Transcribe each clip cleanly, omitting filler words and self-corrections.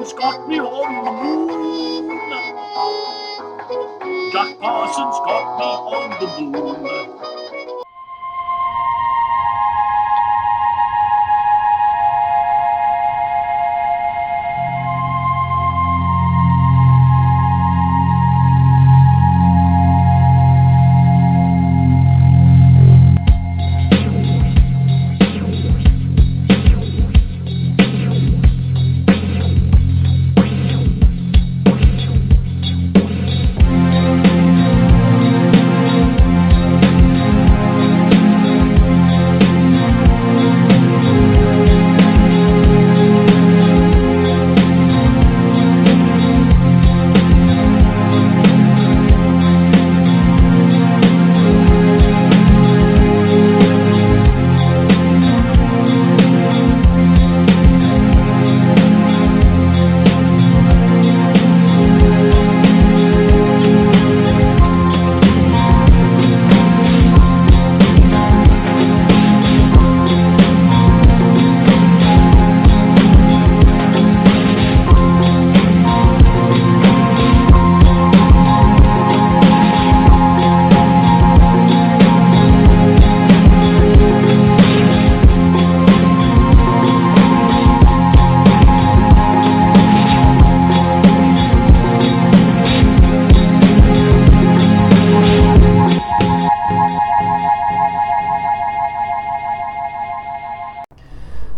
Parsons got me on the moon. Jack Parsons got me on the moon.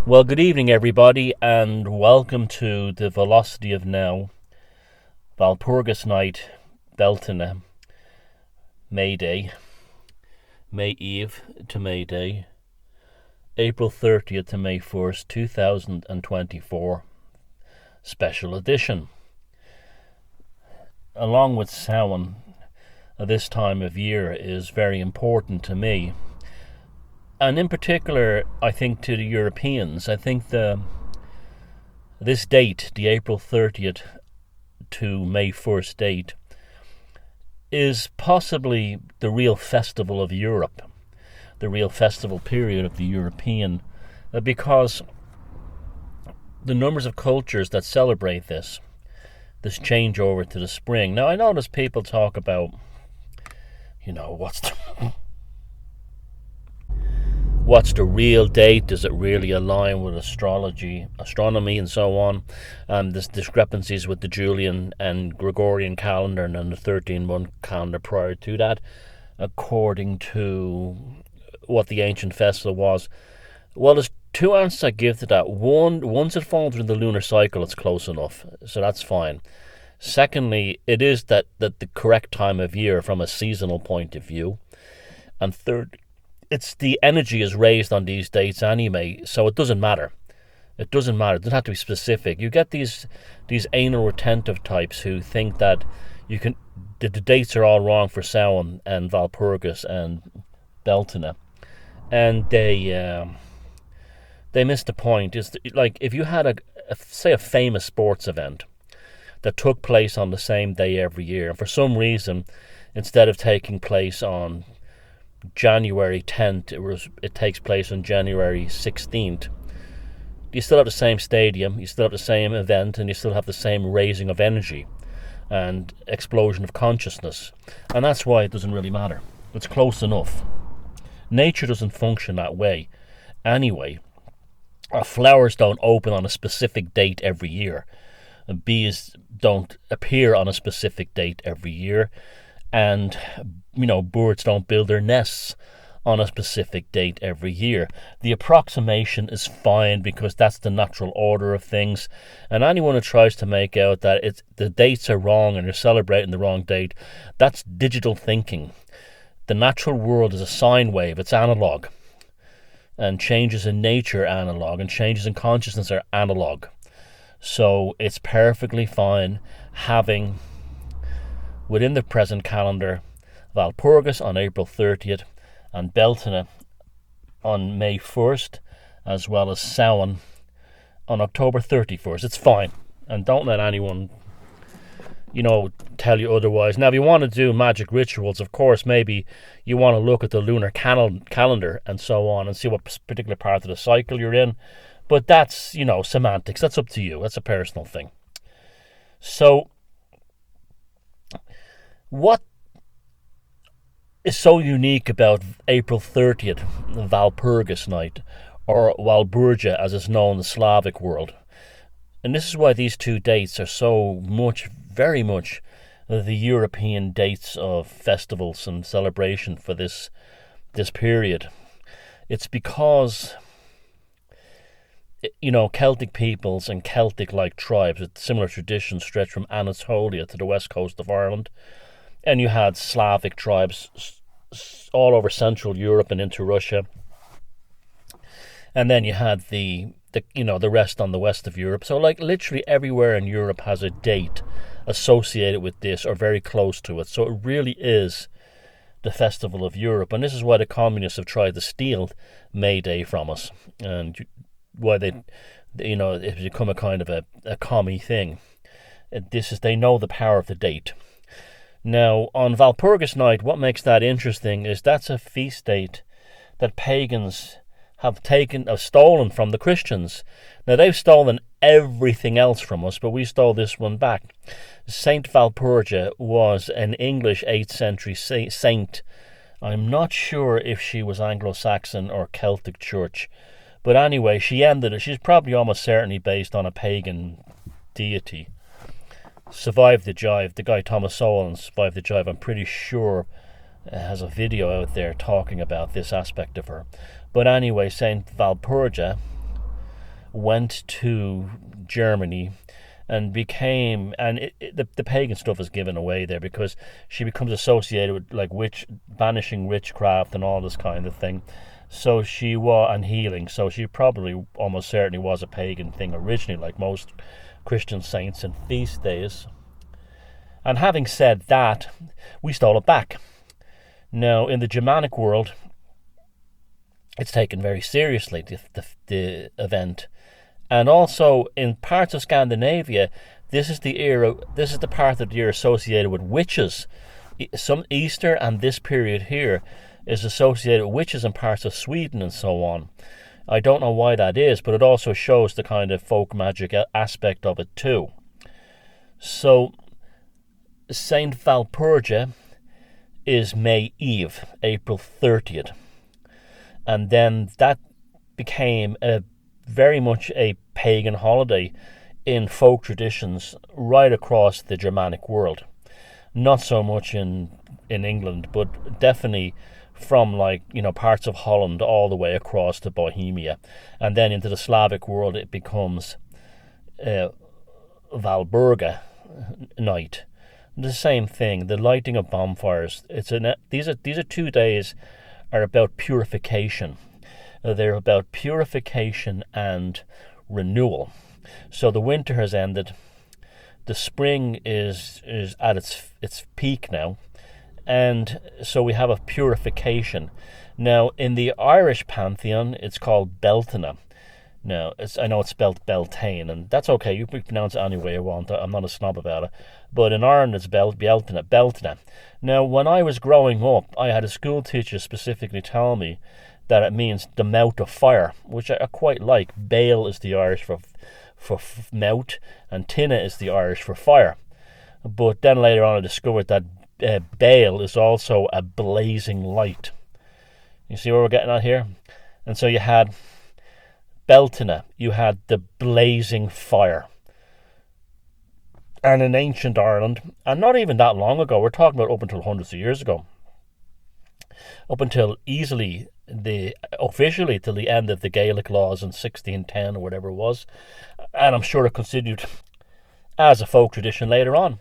Well, good evening, everybody, and welcome to the Velocity of Now, Walpurgis night, Beltaine, May Day, May Eve to May Day, April 30th to May 1st, 2024, special edition. Along with Samhain, this time of year is very important to me. And in particular, I think to the Europeans, I think this date, the April 30th to May 1st date, is possibly the real festival of Europe, the real festival period of the European, because the numbers of cultures that celebrate this changeover to the spring. Now, I notice people talk about, what's the real date? Does it really align with astronomy, and so on? There's discrepancies with the Julian and Gregorian calendar and then the 13-month calendar prior to that, according to what the ancient festival was. Well, there's two answers I give to that. One, once it falls within the lunar cycle, it's close enough, so that's fine. Secondly, it is that the correct time of year from a seasonal point of view. And third, it's the energy is raised on these dates anyway, so it doesn't matter. It doesn't have to be specific. You get these anal retentive types who think that the dates are all wrong for Samhain and Walpurgis and Beltaine, and they miss the point. Is like if you had a famous sports event that took place on the same day every year, and for some reason, instead of taking place on January 10th, it takes place on January 16th. You still have the same stadium, you still have the same event, and you still have the same raising of energy and explosion of consciousness. And that's why it doesn't really matter. It's close enough. Nature doesn't function that way anyway. Flowers don't open on a specific date every year. Bees don't appear on a specific date every year. And, birds don't build their nests on a specific date every year. The approximation is fine because that's the natural order of things. And anyone who tries to make out that the dates are wrong and you're celebrating the wrong date, that's digital thinking. The natural world is a sine wave. It's analog. And changes in nature are analog, and changes in consciousness are analog. So it's perfectly fine having, within the present calendar, Walpurgis on April 30th and Beltaine on May 1st, as well as Samhain on October 31st. It's fine. And don't let anyone, tell you otherwise. Now, if you want to do magic rituals, of course, maybe you want to look at the lunar calendar and so on and see what particular part of the cycle you're in. But that's, semantics. That's up to you. That's a personal thing. So, what is so unique about April 30th, Walpurgis night, or Walpurga as it's known in the Slavic world? And this is why these two dates are so much, very much, the European dates of festivals and celebration for this period. It's because, Celtic peoples and Celtic-like tribes with similar traditions stretch from Anatolia to the west coast of Ireland. And you had Slavic tribes all over Central Europe and into Russia. And then you had the rest on the west of Europe. So like literally everywhere in Europe has a date associated with this or very close to it. So it really is the festival of Europe. And this is why the communists have tried to steal May Day from us. And why it's become a kind of a commie thing. They know the power of the date. Now, on Walpurgis night, what makes that interesting is that's a feast date that pagans have stolen from the Christians. Now, they've stolen everything else from us, but we stole this one back. Saint Walpurga was an English 8th century saint. I'm not sure if she was Anglo-Saxon or Celtic Church. But anyway, she's probably almost certainly based on a pagan deity. Survived the Jive. The guy Thomas Sowell Survived the Jive, I'm pretty sure, has a video out there talking about this aspect of her. But anyway, Saint Walpurga went to Germany and the pagan stuff is given away there because she becomes associated with like banishing witchcraft and all this kind of thing. So she was, and healing, so she probably almost certainly was a pagan thing originally, like most Christian saints and feast days. And having said that, we stole it back. Now, in the Germanic world, it's taken very seriously, the event. And also, in parts of Scandinavia, this is the part of the year associated with witches. Some Easter and this period here is associated with witches in parts of Sweden and so on. I don't know why that is, but it also shows the kind of folk magic aspect of it too. So, Saint Walpurga is May Eve, April 30th. And then that became very much a pagan holiday in folk traditions right across the Germanic world. Not so much in England, but definitely from parts of Holland all the way across to Bohemia. And then into the Slavic world it becomes Walpurga night. The same thing, the lighting of bonfires. These are 2 days are about purification. They're about purification and renewal. So the winter has ended. The spring is at its peak now. And so we have a purification. Now, in the Irish pantheon, it's called Beltaine. Now, I know it's spelled Beltaine, and that's okay. You can pronounce it any way you want. I'm not a snob about it. But in Ireland, it's Beltaine. Now, when I was growing up, I had a school teacher specifically tell me that it means the mouth of fire, which I quite like. Baal is the Irish for mouth, and Tina is the Irish for fire. But then later on I discovered that Baal is also a blazing light. You see where we're getting at here? And so you had Beltaine, you had the blazing fire. And in ancient Ireland, and not even that long ago, we're talking about up until hundreds of years ago, up until easily officially till the end of the Gaelic laws in 1610 or whatever it was, and I'm sure it continued as a folk tradition later on,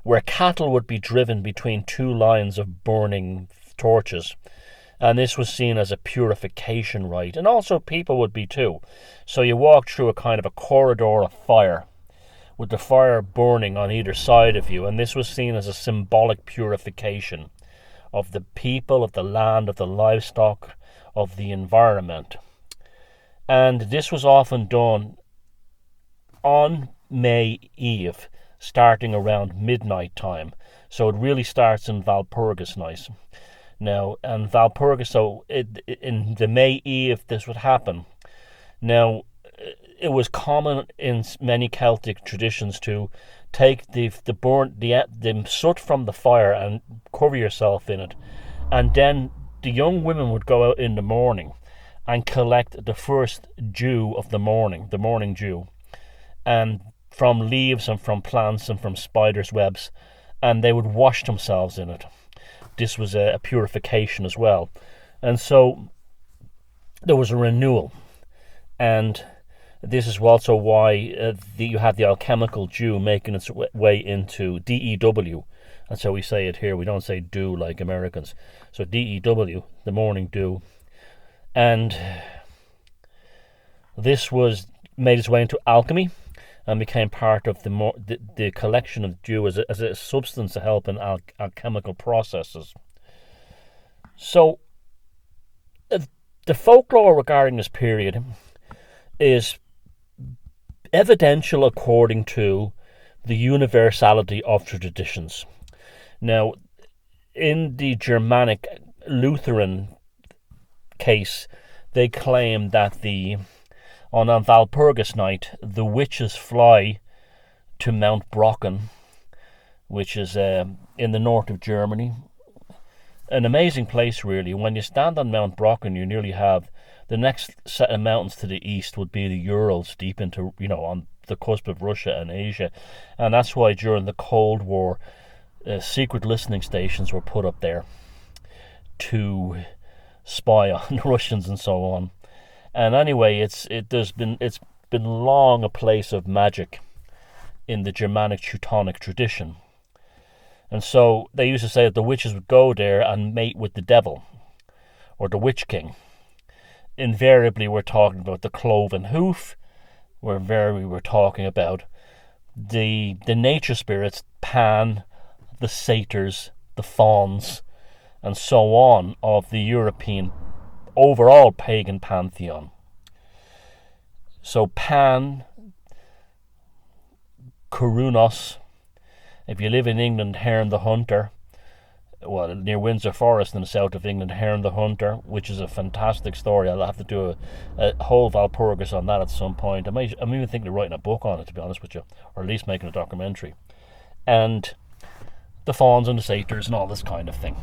where cattle would be driven between 2 lines of burning torches, and this was seen as a purification rite, and also people would be too. So you walked through a kind of a corridor of fire, with the fire burning on either side of you, and this was seen as a symbolic purification of the people, of the land, of the livestock, of the environment. And this was often done on May Eve, starting around midnight time. So it really starts in Walpurgis night. Now, and Walpurgis, so in the May Eve, this would happen. Now, it was common in many Celtic traditions to take the soot from the fire and cover yourself in it, and then the young women would go out in the morning and collect the first dew of the morning dew, and from leaves and from plants and from spiders' webs, and they would wash themselves in it. This was a purification as well, and so there was a renewal, and this is also why you have the alchemical dew making its way into DEW. And so we say it here. We don't say dew like Americans. So DEW, the morning dew. And this was made its way into alchemy and became part of the collection of dew as a substance to help in alchemical processes. So the folklore regarding this period is evidential according to the universality of traditions. Now, in the Germanic Lutheran case, they claim that on Walpurgis night, the witches fly to Mount Brocken, which is in the north of Germany. An amazing place, really. When you stand on Mount Brocken, you nearly have the next set of mountains to the east would be the Urals, deep into, on the cusp of Russia and Asia. And that's why during the Cold War, secret listening stations were put up there to spy on the Russians and so on. And anyway, it's been long a place of magic in the Germanic Teutonic tradition. And so they used to say that the witches would go there and mate with the devil or the witch king. Invariably, we're talking about the cloven hoof. We're talking about the nature spirits, Pan, the satyrs, the fauns, and so on of the European overall pagan pantheon. So Pan, Kurunos, if you live in England, Herne the Hunter, well, near Windsor Forest in the south of England, Herne the Hunter, which is a fantastic story. I'll have to do a whole Walpurgis on that at some point. I'm even thinking of writing a book on it, to be honest with you, or at least making a documentary. And the fauns and the satyrs and all this kind of thing.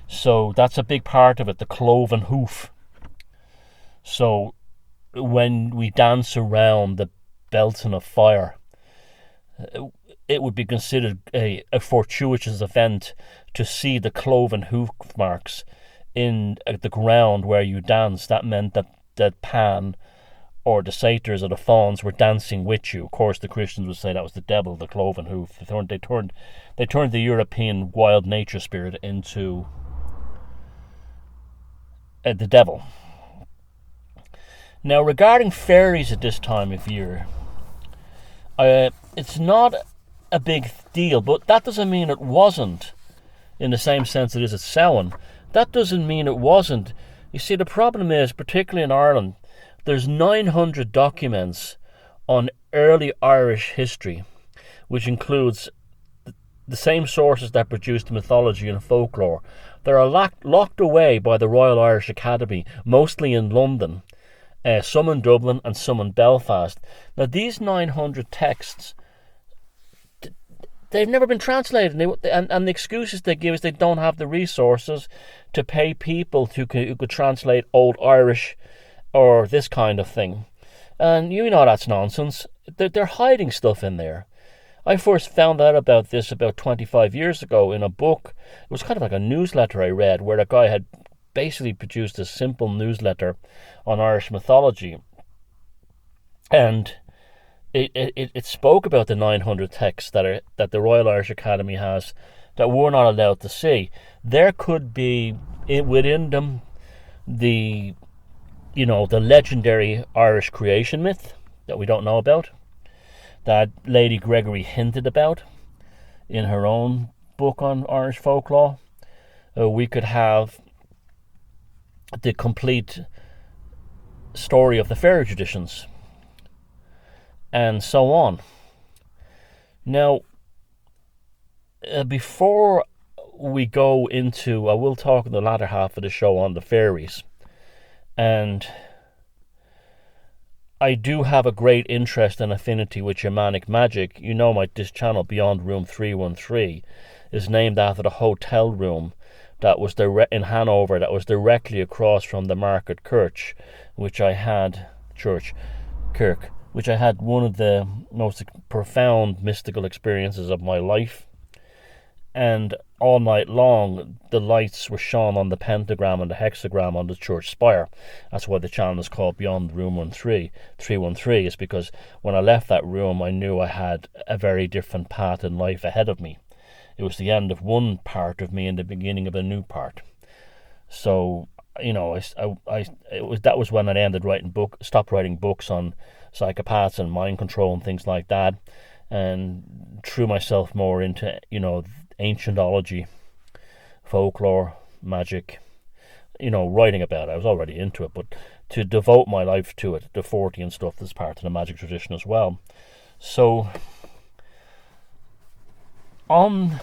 So that's a big part of it, the cloven hoof. So when we dance around the Beltaine of fire, it would be considered a fortuitous event to see the cloven hoof marks in the ground where you dance. That meant that Pan or the satyrs or the fauns were dancing with you. Of course, the Christians would say that was the devil, the cloven hoof. They turned the European wild nature spirit into the devil. Now, regarding fairies at this time of year, it's not a big deal, but that doesn't mean it wasn't in the same sense it is at Samhain. That doesn't mean it wasn't. You see, the problem is, particularly in Ireland, there's 900 documents on early Irish history, which includes the same sources that produced mythology and folklore. They are locked away by the Royal Irish Academy, mostly in London, some in Dublin and some in Belfast. Now, these 900 texts, they've never been translated, and the excuses they give is they don't have the resources to pay people who could translate Old Irish or this kind of thing. And that's nonsense. They're hiding stuff in there. I first found out about this about 25 years ago in a book. It was kind of like a newsletter I read where a guy had basically produced a simple newsletter on Irish mythology. And it spoke about the 900 texts that the Royal Irish Academy has that we're not allowed to see. There could be within them the legendary Irish creation myth that we don't know about, that Lady Gregory hinted about in her own book on Irish folklore. We could have the complete story of the fairy traditions, and so on. Now, before we go into, I will talk in the latter half of the show on the fairies, and I do have a great interest and affinity with shamanic magic. You know, this channel, Beyond Room 313, is named after the hotel room that was in Hanover, that was directly across from the Market Kirk, which I had one of the most profound mystical experiences of my life. And all night long, the lights were shone on the pentagram and the hexagram on the church spire. That's why the channel is called Beyond Room 313, is because when I left that room, I knew I had a very different path in life ahead of me. It was the end of one part of me and the beginning of a new part. So, you know, that was when I stopped writing books on psychopaths and mind control and things like that, and threw myself more into, you know, ancientology, folklore, magic, you know, writing about it. I was already into it, but to devote my life to it, the 40 and stuff, is part of the magic tradition as well. So, in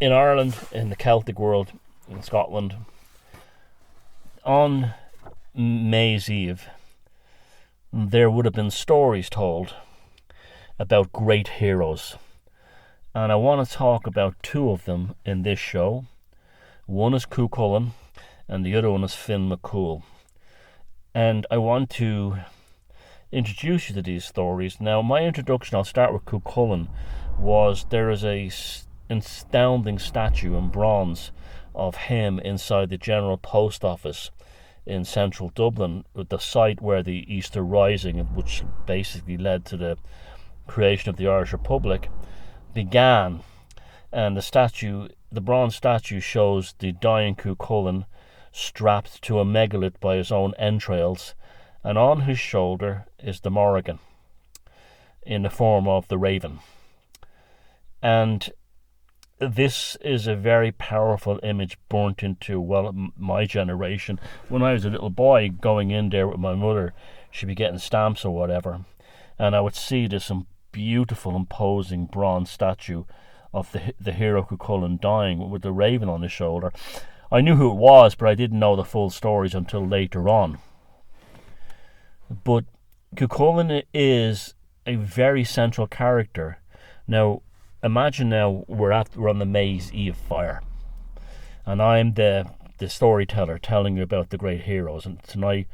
Ireland, in the Celtic world, in Scotland, on May's Eve, there would have been stories told about great heroes. And I want to talk about two of them in this show. One is Cuchulainn, and the other one is Finn McCool. And I want to introduce you to these stories. Now, my introduction, I'll start with Cuchulainn, was there is a astounding statue in bronze of him inside the General Post Office in central Dublin, with the site where the Easter Rising, which basically led to the creation of the Irish Republic, began. And the bronze statue shows the dying Cuchulainn strapped to a megalith by his own entrails, and on his shoulder is the Morrigan in the form of the raven. And this is a very powerful image burnt into, well, my generation. When I was a little boy going in there with my mother, she'd be getting stamps or whatever, and I would see this beautiful, imposing bronze statue of the hero Cuchulainn dying with the raven on his shoulder. I knew who it was, but I didn't know the full stories until later on. But Cuchulainn is a very central character. Now, imagine now we're on the May's Eve fire, and I'm the storyteller telling you about the great heroes. And tonight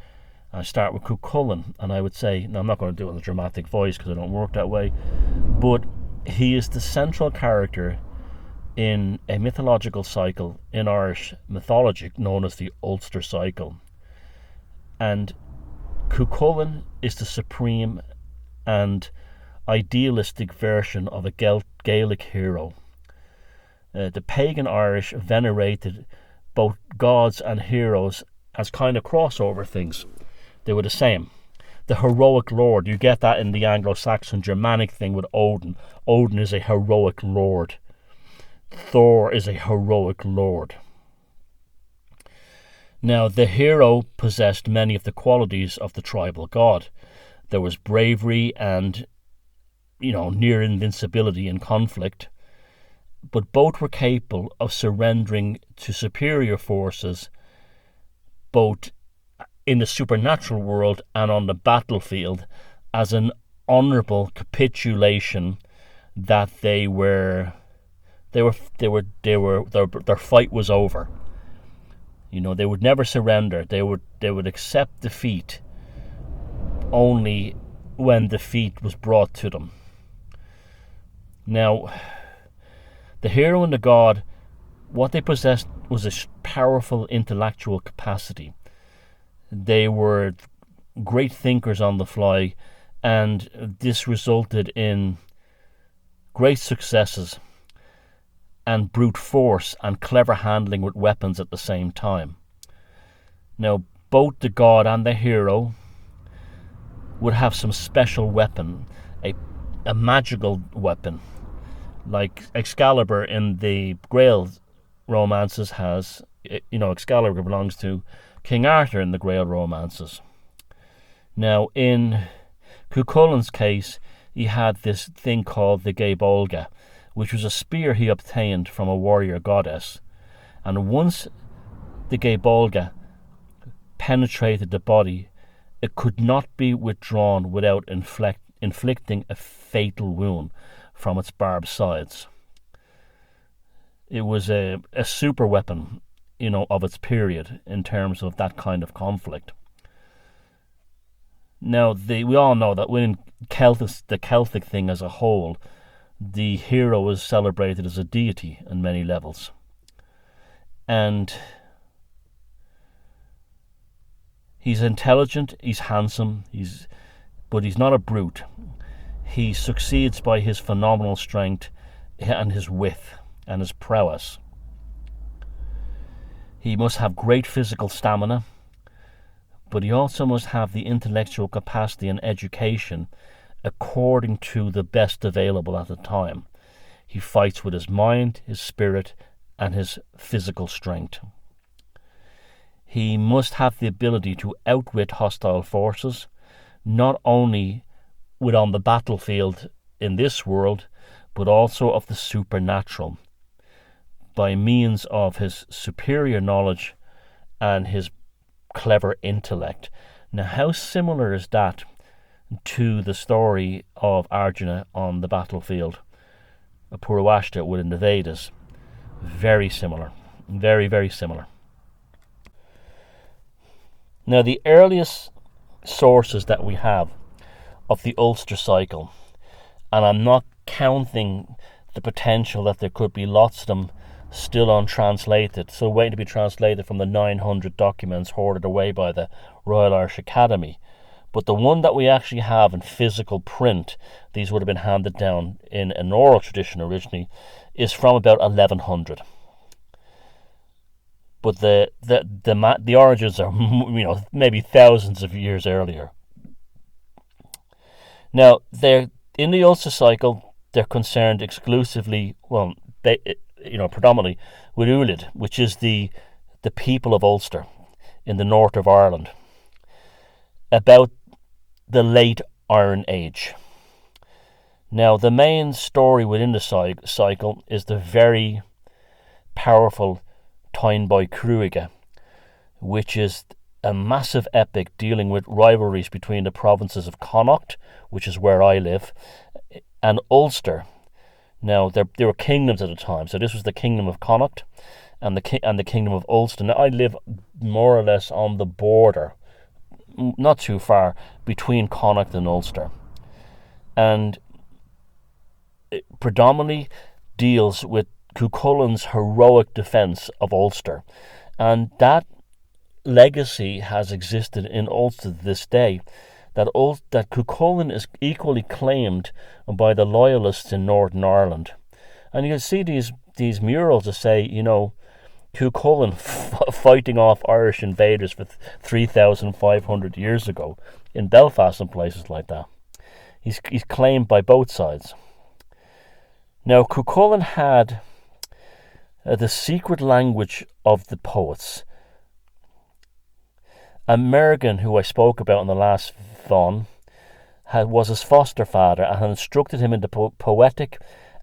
I start with Cuchulainn, and I would say, now I'm not going to do it in a dramatic voice because I don't work that way, but he is the central character in a mythological cycle in Irish mythology known as the Ulster cycle. And Cuchulainn is the supreme and idealistic version of a Gaelic hero. The pagan Irish venerated both gods and heroes as kind of crossover things. They were the same. The heroic lord, you get that in the Anglo-Saxon Germanic thing with Odin. Odin is a heroic lord. Thor is a heroic lord. Now, the hero possessed many of the qualities of the tribal god. There was bravery and, near invincibility in conflict, but both were capable of surrendering to superior forces, both in the supernatural world and on the battlefield, as an honourable capitulation that their fight was over. They would never surrender. They would accept defeat only when defeat was brought to them. Now, the hero and the god, what they possessed was a powerful intellectual capacity. They were great thinkers on the fly, and this resulted in great successes and brute force and clever handling with weapons at the same time. Now, both the god and the hero would have some special weapon, a magical weapon, like Excalibur in the Grail romances has. Excalibur belongs to King Arthur in the Grail romances. Now, in Cuchulainn's case, he had this thing called the Gaebolga, which was a spear he obtained from a warrior goddess. And once the Gaebolga penetrated the body, It could not be withdrawn without inflicting a fatal wound from its barbed sides. It was a super weapon, of its period in terms of that kind of conflict. Now, we all know that within the Celtic thing as a whole, the hero is celebrated as a deity on many levels. And he's intelligent, he's handsome, but he's not a brute. He succeeds by his phenomenal strength and his wit and his prowess. He must have great physical stamina, but he also must have the intellectual capacity and education according to the best available at the time. He fights with his mind, his spirit, and his physical strength. He must have the ability to outwit hostile forces, not only on the battlefield in this world, but also of the supernatural, by means of his superior knowledge and his clever intellect. Now, how similar is that to the story of Arjuna on the battlefield, Purvashta within the Vedas? Very similar. Very, very similar. Now, the earliest sources that we have of the Ulster cycle, and I'm not counting the potential that there could be lots of them still untranslated, so waiting to be translated from the 900 documents hoarded away by the Royal Irish Academy. But the one that we actually have in physical print, these would have been handed down in an oral tradition originally, is from about 1100. But the origins are, maybe thousands of years earlier. Now, in the Ulster cycle, they're concerned exclusively, predominantly with Ulid, which is the people of Ulster in the north of Ireland, about the late Iron Age. Now, the main story within the cycle is the very powerful Táin Bó Cúailge, which is a massive epic dealing with rivalries between the provinces of Connacht, which is where I live, and Ulster. Now, there were kingdoms at the time, so this was the kingdom of Connacht and the kingdom of Ulster. Now, I live more or less on the border, not too far, between Connacht and Ulster, and it predominantly deals with Cuchulain's heroic defence of Ulster, and that legacy has existed in Ulster to this day, that Cuchulain is equally claimed by the loyalists in Northern Ireland. And you can see these murals that say, Cuchulain fighting off Irish invaders for 3,500 years ago in Belfast and places like that. He's claimed by both sides. Now, Cuchulain had the secret language of the poets. Mergen, who I spoke about in the last VoN, was his foster father and had instructed him in the poetic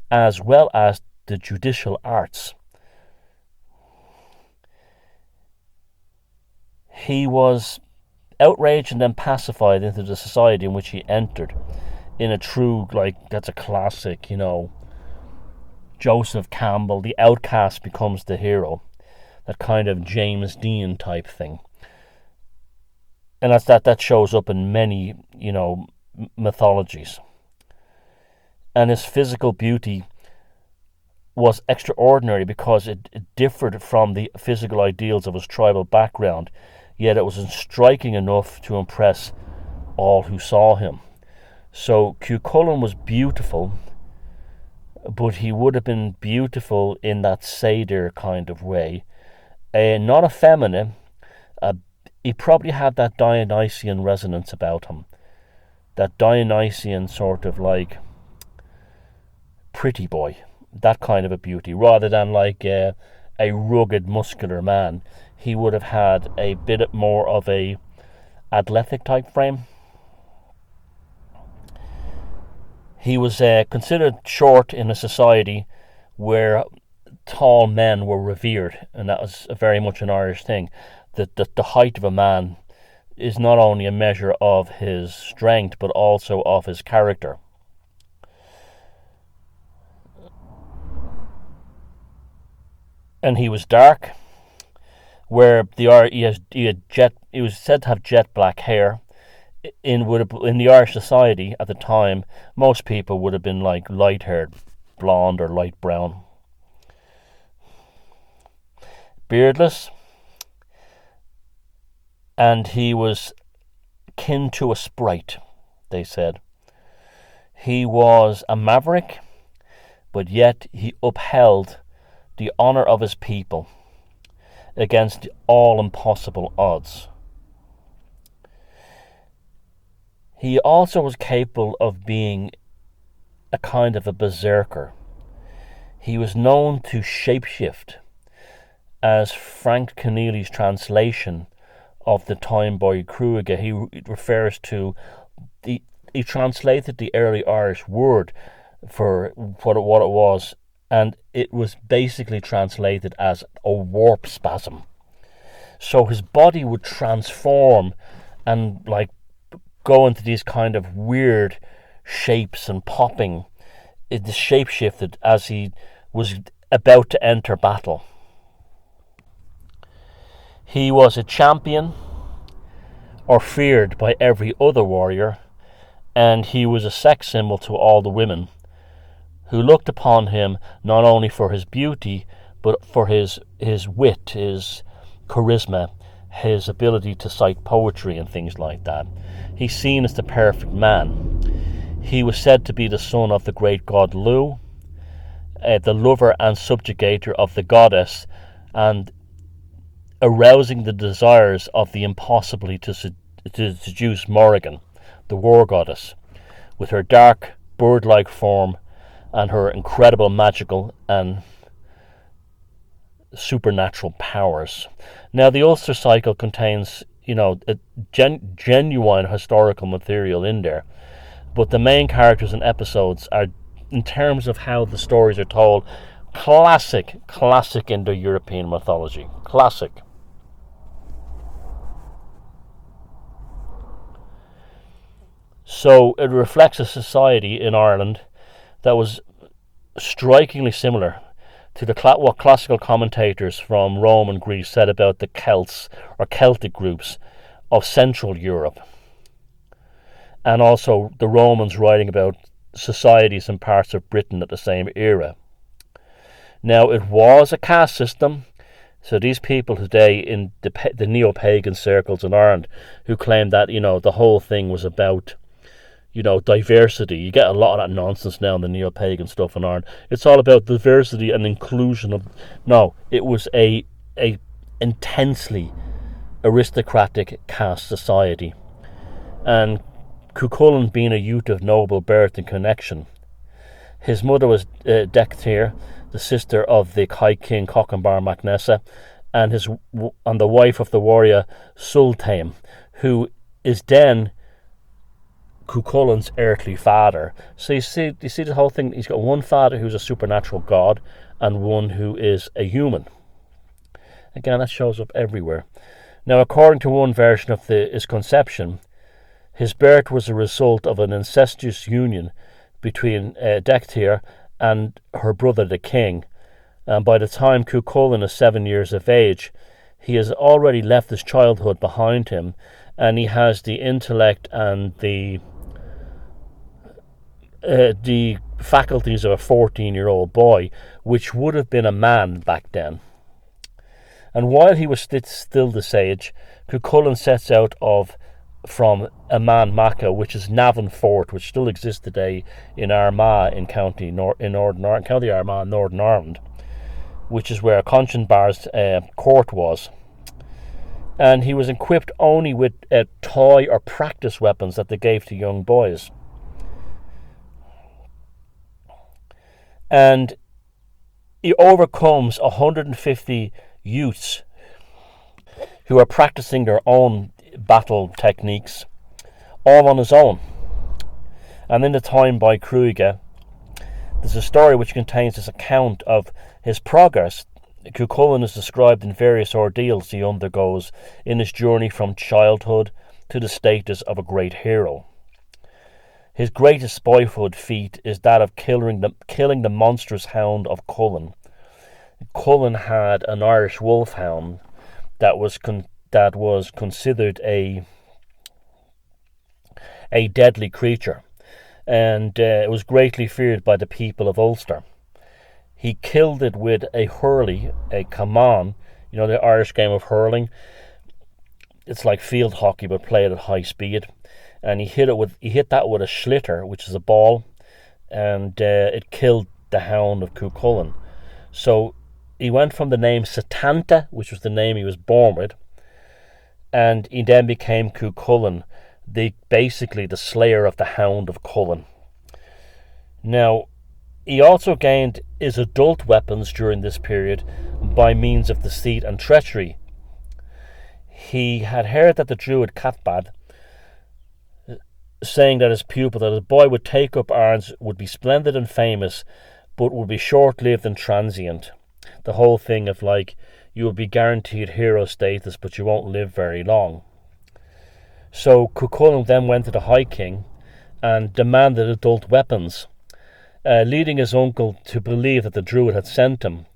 as well as the judicial arts. He was outraged and then pacified into the society in which he entered, in a true, that's a classic, Joseph Campbell, the outcast becomes the hero, that kind of James Dean type thing. And that shows up in many, mythologies. And his physical beauty was extraordinary because it differed from the physical ideals of his tribal background, yet it was striking enough to impress all who saw him. So Cuchulain was beautiful, but he would have been beautiful in that satyr kind of way. Not effeminate. He probably had that Dionysian resonance about him. That Dionysian sort of pretty boy. That kind of a beauty. Rather than a rugged, muscular man. He would have had a bit more of a athletic type frame. He was considered short in a society where tall men were revered, and that was very much an Irish thing. The height of a man is not only a measure of his strength but also of his character. And he was dark, where he was said to have jet black hair. In the Irish society at the time, most people would have been like light-haired, blonde or light brown. Beardless, and he was kin to a sprite, they said. He was a maverick, but yet he upheld the honour of his people against all impossible odds. He also was capable of being a kind of a berserker. He was known to shapeshift, as Frank Keneally's translation of the Time by Kruger, he refers to he translated the early Irish word for what it was, and it was basically translated as a warp spasm. So his body would transform and like go into these kind of weird shapes and popping. It shapeshifted as he was about to enter battle. He was a champion, or feared by every other warrior, and he was a sex symbol to all the women, who looked upon him not only for his beauty, but for his wit, his charisma, his ability to cite poetry and things like that. He's seen as the perfect man. He was said to be the son of the great god Lu, the lover and subjugator of the goddess, and arousing the desires of the impossibly to seduce Morrigan, the war goddess, with her dark, bird-like form and her incredible magical and supernatural powers. Now, the Ulster cycle contains, a genuine historical material in there, but the main characters and episodes are, in terms of how the stories are told, classic Indo-European mythology. Classic. So it reflects a society in Ireland that was strikingly similar to what classical commentators from Rome and Greece said about the Celts or Celtic groups of Central Europe, and also the Romans writing about societies in parts of Britain at the same era. Now, it was a caste system, so these people today in the neo-pagan circles in Ireland who claim that, the whole thing was about diversity. You get a lot of that nonsense now in the neo-pagan stuff in Ireland. It's all about diversity and inclusion. No, it was a intensely aristocratic caste society. And Cuchulainn being a youth of noble birth and connection. His mother was Dectir, the sister of the Kai King Cochambar Macnessa, and the wife of the warrior Sultaim, who is then Cuchulainn's earthly father. So you see the whole thing. He's got one father who's a supernatural god and one who is a human. Again, that shows up everywhere. Now, according to one version of his conception, his birth was a result of an incestuous union between Dectir and her brother the king. And by the time Cuchulainn is 7 years of age, he has already left his childhood behind him, and he has the intellect and the faculties of a 14-year-old boy, which would have been a man back then. And while he was still this age, Cuchulainn sets out from Aman Macha, which is Navan Fort, which still exists today in Armagh in County Armagh, Northern Ireland, which is where Conchinbar's court was. And he was equipped only with toy or practice weapons that they gave to young boys. And he overcomes 150 youths who are practicing their own battle techniques, all on his own. And in the Time by Kruger, there's a story which contains this account of his progress. Cuchulainn is described in various ordeals he undergoes in his journey from childhood to the status of a great hero. His greatest boyhood feat is that of killing the monstrous hound of Cullen. Cullen had an Irish wolfhound that was considered a deadly creature, and it was greatly feared by the people of Ulster. He killed it with a hurley, a kaman, the Irish game of hurling. It's like field hockey but played at high speed. And he hit that with a schlitter, which is a ball, and it killed the hound of Cuchulainn. So he went from the name Setanta, which was the name he was born with, and he then became Cuchulainn, basically the slayer of the hound of Cullen. Now, he also gained his adult weapons during this period by means of deceit and treachery. He had heard that the druid Cathbad, saying that his boy would take up arms, would be splendid and famous, but would be short-lived and transient. The whole thing of you will be guaranteed hero status, but you won't live very long. So Cuchulainn then went to the High King and demanded adult weapons, leading his uncle to believe that the druid had sent him.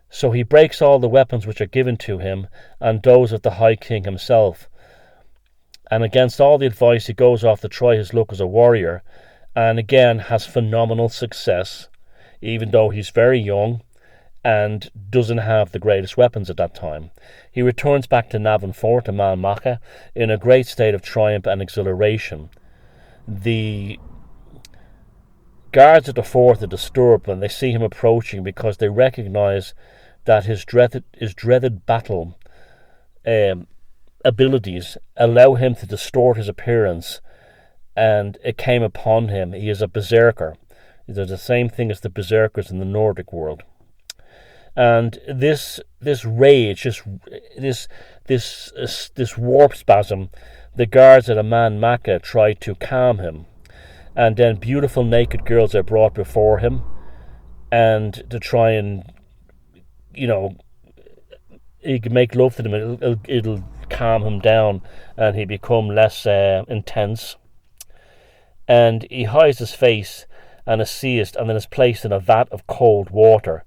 So he breaks all the weapons which are given to him and those of the High King himself. And against all the advice, he goes off to try his luck as a warrior, and again has phenomenal success, even though he's very young and doesn't have the greatest weapons at that time. He returns back to Navan Fort in Malmacha in a great state of triumph and exhilaration. The guards at the fort are disturbed when they see him approaching because they recognise that his dreaded battle abilities allow him to distort his appearance, and it came upon him. He is a berserker. They're the same thing as the berserkers in the Nordic world. And this rage, this warp spasm, the guards at Aman Makkah try to calm him, and then beautiful naked girls are brought before him, and to try and he can make love to them. It'll calm him down, and he become less intense. And he hides his face and is seized, and then is placed in a vat of cold water,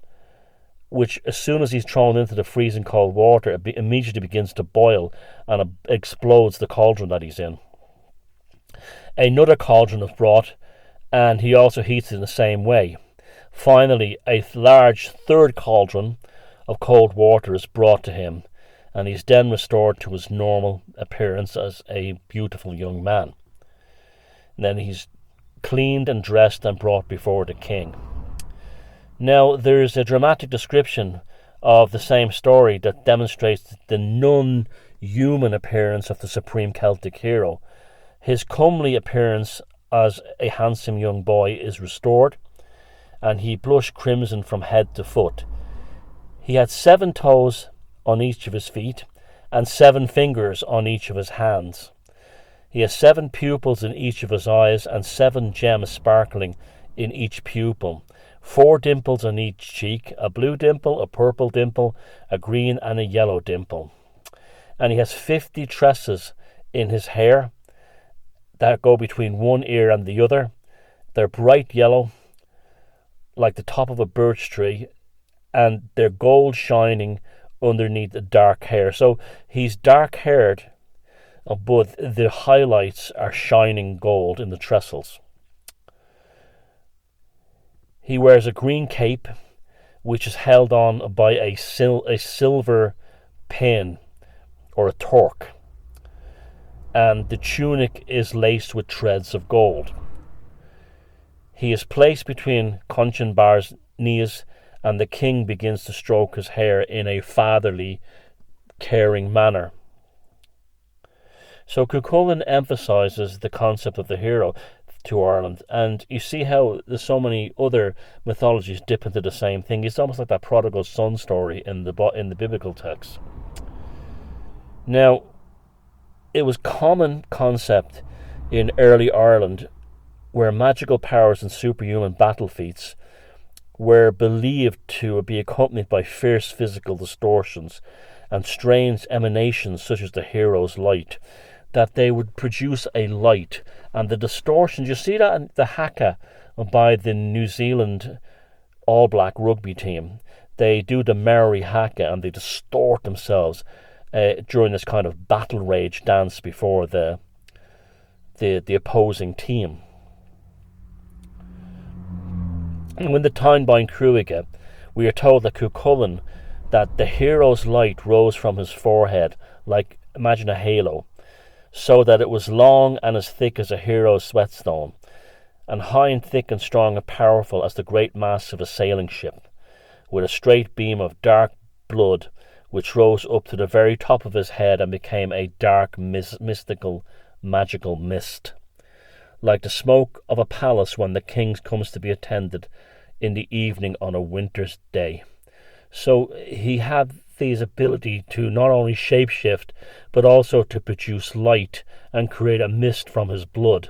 which, as soon as he's thrown into the freezing cold water, it immediately begins to boil and explodes the cauldron that he's in. Another cauldron is brought, and he also heats it in the same way. Finally, a large third cauldron of cold water is brought to him, and he's then restored to his normal appearance as a beautiful young man. And then he's cleaned and dressed and brought before the king. Now, there's a dramatic description of the same story that demonstrates the non-human appearance of the supreme Celtic hero. His comely appearance as a handsome young boy is restored, and he blushed crimson from head to foot. He had 7 toes on each of his feet and 7 fingers on each of his hands. He has 7 pupils in each of his eyes and 7 gems sparkling in each pupil, 4 dimples on each cheek, a blue dimple, a purple dimple, a green and a yellow dimple. And he has 50 tresses in his hair that go between one ear and the other. They're bright yellow, like the top of a birch tree, and they're gold shining underneath the dark hair. So he's dark haired, but the highlights are shining gold in the trestles. He wears a green cape, which is held on by a silver pin or a torque, and the tunic is laced with threads of gold. He is placed between Conchinbar's knees, and the king begins to stroke his hair in a fatherly, caring manner. So Cuchulainn emphasises the concept of the hero to Ireland, and you see how there's so many other mythologies dip into the same thing. It's almost like that prodigal son story in the biblical text. Now, it was common concept in early Ireland where magical powers and superhuman battle feats were believed to be accompanied by fierce physical distortions and strange emanations such as the hero's light. that they would produce a light, and the distortions, you see that in the haka by the New Zealand All Black rugby team. They do the Maori haka and they distort themselves during this kind of battle rage dance before the opposing team. And when the Táin Cruige, we are told that Cuchulainn, that the hero's light rose from his forehead, like, imagine a halo, so that it was long and as thick as a hero's sweatstone, and high and thick and strong and powerful as the great mast of a sailing ship, with a straight beam of dark blood which rose up to the very top of his head and became a dark, mystical, magical mist, like the smoke of a palace when the king comes to be attended in the evening on a winter's day. So he had this ability to not only shapeshift, but also to produce light and create a mist from his blood.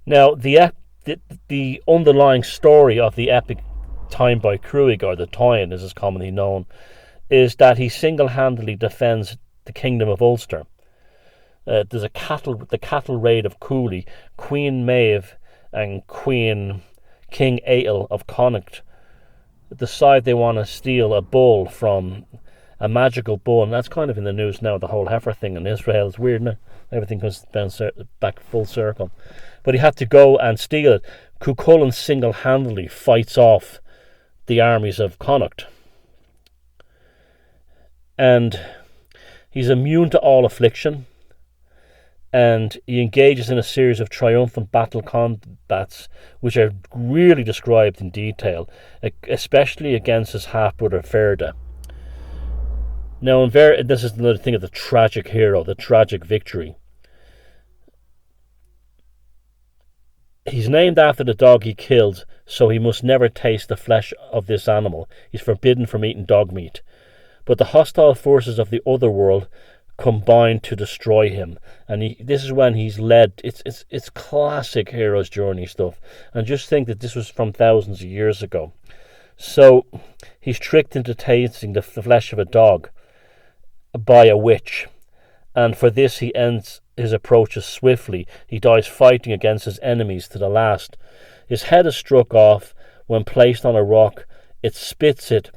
Now, the underlying story of the epic Táin Bó Cúailnge, or the Táin as is commonly known, is that he single-handedly defends the kingdom of Ulster. There's the cattle raid of Cooley, Queen Maeve and King Ael of Connacht decide they want to steal a bull from a magical bull, and that's kind of in the news now, the whole heifer thing in Israel. It's weird, isn't it? Everything comes back full circle. But he had to go and steal it. Cuchulainn single-handedly fights off the armies of Connacht. And he's immune to all affliction, and he engages in a series of triumphant battle combats which are really described in detail, especially against his half-brother Ferda. Now, this is another thing of the tragic hero, the tragic victory. He's named after the dog he killed, so he must never taste the flesh of this animal. He's forbidden from eating dog meat. But the hostile forces of the other world combine to destroy him, and this is when he's led. It's classic hero's journey stuff, and just think that this was from thousands of years ago. So he's tricked into tasting the flesh of a dog by a witch, and for this he ends his approaches swiftly. He dies fighting against his enemies to the last. His head is struck off when placed on a rock. It splits it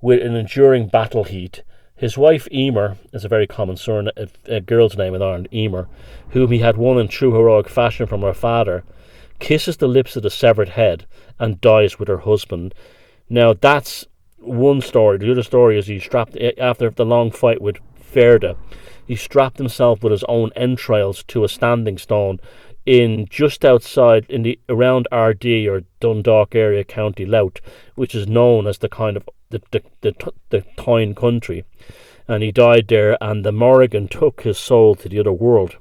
with an enduring battle heat. His wife Emer is a very common surname, a girl's name in Ireland, Emer, whom he had won in true heroic fashion from her father, kisses the lips of the severed head and dies with her husband. Now that's one story. The other story is he strapped, after the long fight with Ferda, he strapped himself with his own entrails to a standing stone in just outside around Ardee or Dundalk area, County Louth, which is known as the kind of the Táin country, and he died there, and the Morrigan took his soul to the other world.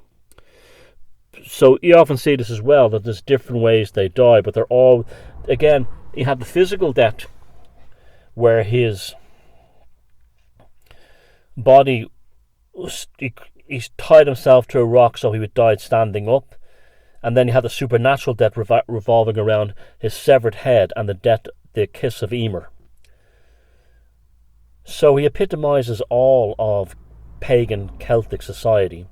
So you often see this as well, that there's different ways they die, but they're all, again, he had the physical death where his body, he tied himself to a rock so he would die standing up, and then he had the supernatural death revolving around his severed head and the kiss of Emer. So he epitomizes all of pagan Celtic society.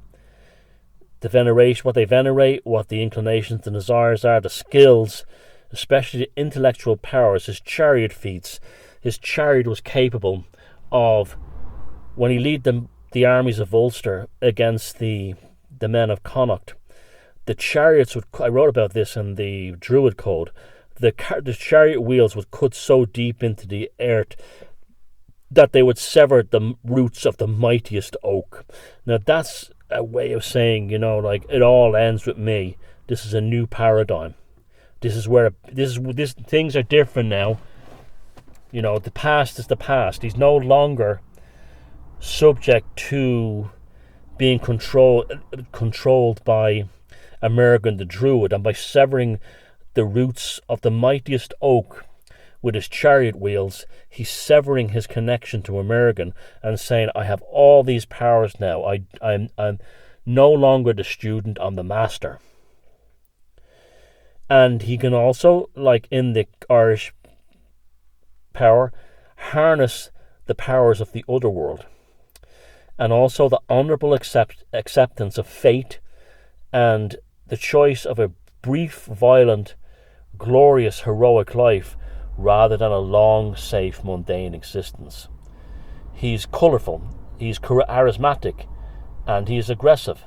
The veneration, what they venerate, what the inclinations and desires are, the skills, especially the intellectual powers, his chariot feats. His chariot was capable of, when he led the armies of Ulster against the men of Connacht, the chariots would, I wrote about this in the Druid Code, the chariot wheels would cut so deep into the earth that they would sever the roots of the mightiest oak. Now that's a way of saying, like, it all ends with me. This is a new paradigm. This is where things are different now. The past is the past. He's no longer subject to being controlled by American the Druid, and by severing the roots of the mightiest oak with his chariot wheels, he's severing his connection to American and saying, I have all these powers now. I'm no longer the student, I'm the master. And he can also, like in the Irish power, harness the powers of the other world. and also the honourable acceptance of fate and the choice of a brief, violent, glorious, heroic life rather than a long, safe, mundane existence. He's colourful, he's charismatic, and he's aggressive.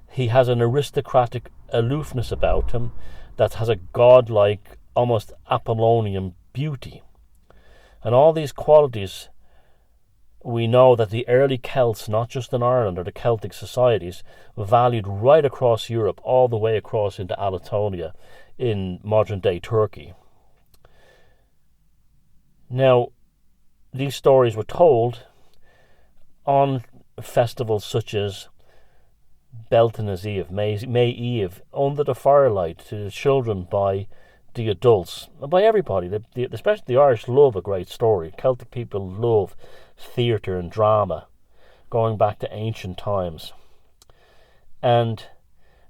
He has an aristocratic aloofness about him that has a godlike, almost Apollonian beauty. And all these qualities, we know that the early Celts, not just in Ireland or the Celtic societies, valued right across Europe, all the way across into Anatolia in modern-day Turkey. Now, these stories were told on festivals such as Beltaine's Eve, May Eve, under the firelight, to the children by the adults, and by everybody. Especially the Irish love a great story. Celtic people love theatre and drama, going back to ancient times. And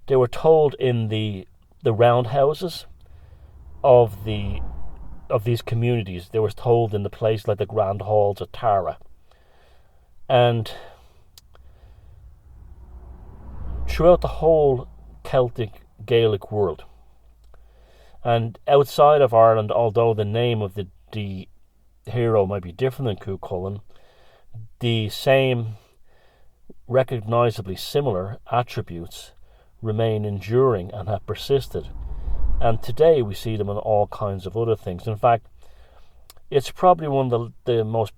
they were told in the roundhouses of these communities. They were told in the place like the grand halls of Tara. And throughout the whole Celtic Gaelic world, and outside of Ireland, although the name of the hero might be different than Cú Chulainn, the same recognisably similar attributes remain enduring and have persisted. And today we see them in all kinds of other things. In fact, it's probably one of the most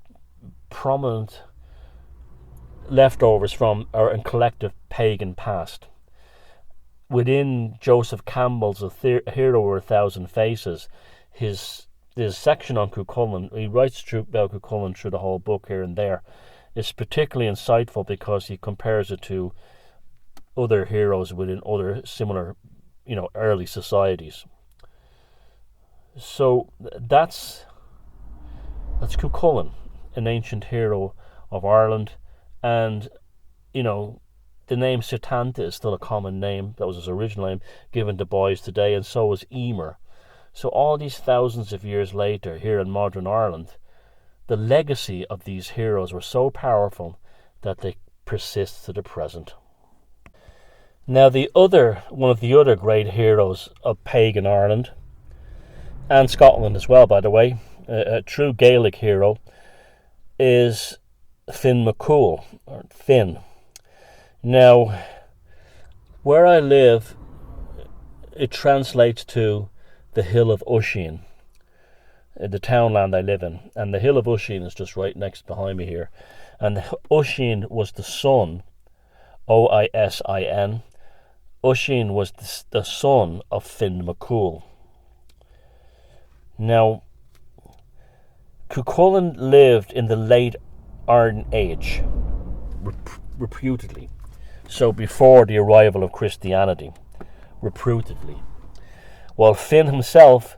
prominent leftovers from our collective pagan past. Within Joseph Campbell's A Hero or a Thousand Faces, his section on Cú Chulainn, he writes about Cú Chulainn through the whole book here and there, is particularly insightful because he compares it to other heroes within other similar, early societies. So that's Cú Chulainn, an ancient hero of Ireland, and the name Setanta is still a common name. That was his original name, given to boys today, and so was Emer. So all these thousands of years later, here in modern Ireland, the legacy of these heroes were so powerful that they persist to the present. Now one of the other great heroes of pagan Ireland, and Scotland as well, by the way, a true Gaelic hero, is Finn McCool, or Finn. Now, where I live, it translates to the Hill of Usheen, the townland I live in. And the Hill of Usheen is just right next behind me here. And Usheen was the son, Oisin. Usheen was the son of Finn McCool. Now, Cú Chulainn lived in the late Iron Age, reputedly. So before the arrival of Christianity, reputedly. While Finn himself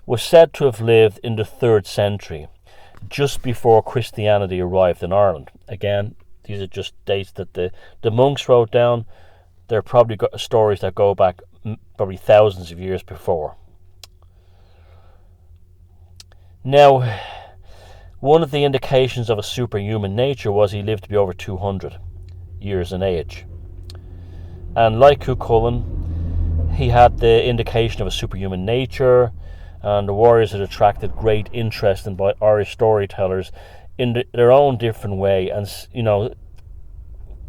was said to have lived in the 3rd century, just before Christianity arrived in Ireland. Again, these are just dates that the monks wrote down. They're probably stories that go back probably thousands of years before. Now, one of the indications of a superhuman nature was he lived to be over 200 years in age. And like Cú Chulainn, he had the indication of a superhuman nature, and the warriors had attracted great interest in by Irish storytellers in their own different way, and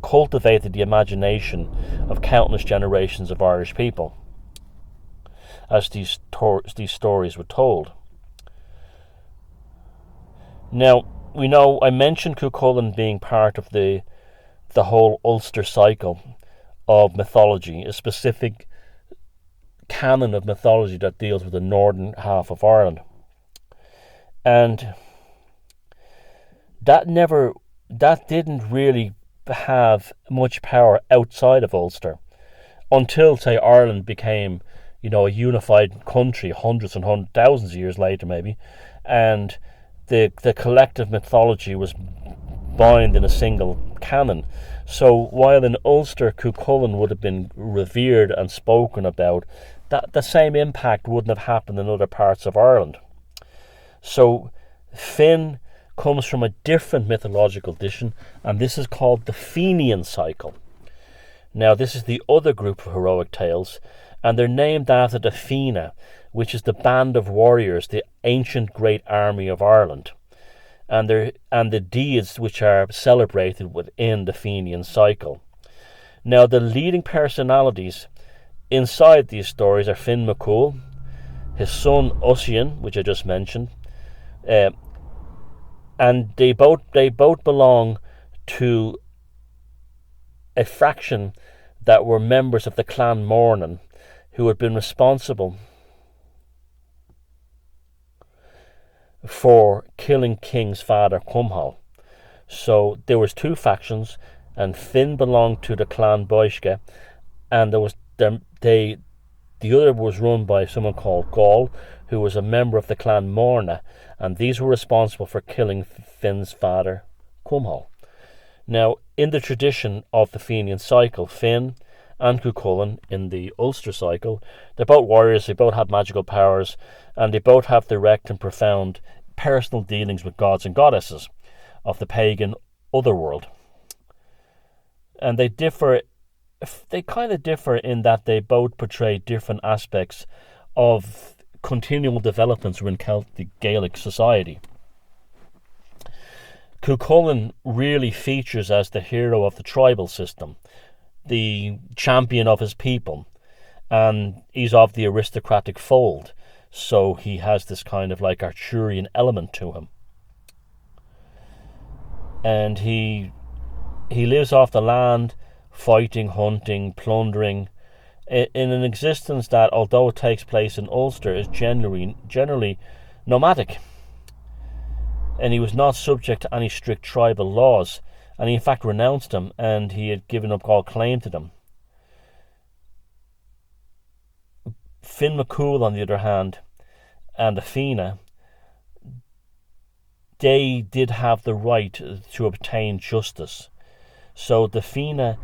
cultivated the imagination of countless generations of Irish people as these stories were told. Now, we know I mentioned Cú Chulainn being part of the whole Ulster cycle of mythology, a specific canon of mythology that deals with the northern half of Ireland. And that didn't really have much power outside of Ulster until, say, Ireland became, a unified country hundreds and thousands of years later, maybe, and the collective mythology was bound in a single canon. So while in Ulster Cú Chulainn would have been revered and spoken about, that the same impact wouldn't have happened in other parts of Ireland. So Finn comes from a different mythological tradition, and this is called the Fenian cycle. Now, this is the other group of heroic tales, and they're named after the Fena, which is the band of warriors, the ancient great army of Ireland, and the deeds which are celebrated within the Fenian cycle. Now, the leading personalities inside these stories are Finn McCool, his son Ossian, which I just mentioned, and they both belong to a faction that were members of the Clan Mornan, who had been responsible for killing King's father Cumhal. So there was two factions, and Finn belonged to the Clan Boisce, and the other was run by someone called Gaul, who was a member of the Clan Morna, and these were responsible for killing Finn's father Cumhal. Now, in the tradition of the Fenian cycle, Finn and Cuchulainn in the Ulster cycle, they're both warriors, they both have magical powers, and they both have direct and profound personal dealings with gods and goddesses of the pagan otherworld. And they kind of differ in that they both portray different aspects of continual developments within Celtic Gaelic society. Cuchulainn really features as the hero of the tribal system, the champion of his people, and he's of the aristocratic fold, so he has this kind of like Arthurian element to him. And he lives off the land, fighting, hunting, plundering, in an existence that, although it takes place in Ulster, is generally nomadic. And he was not subject to any strict tribal laws, and he in fact renounced them, and he had given up all claim to them. Finn McCool, on the other hand, and the Fena, they did have the right to obtain justice. So the Fena,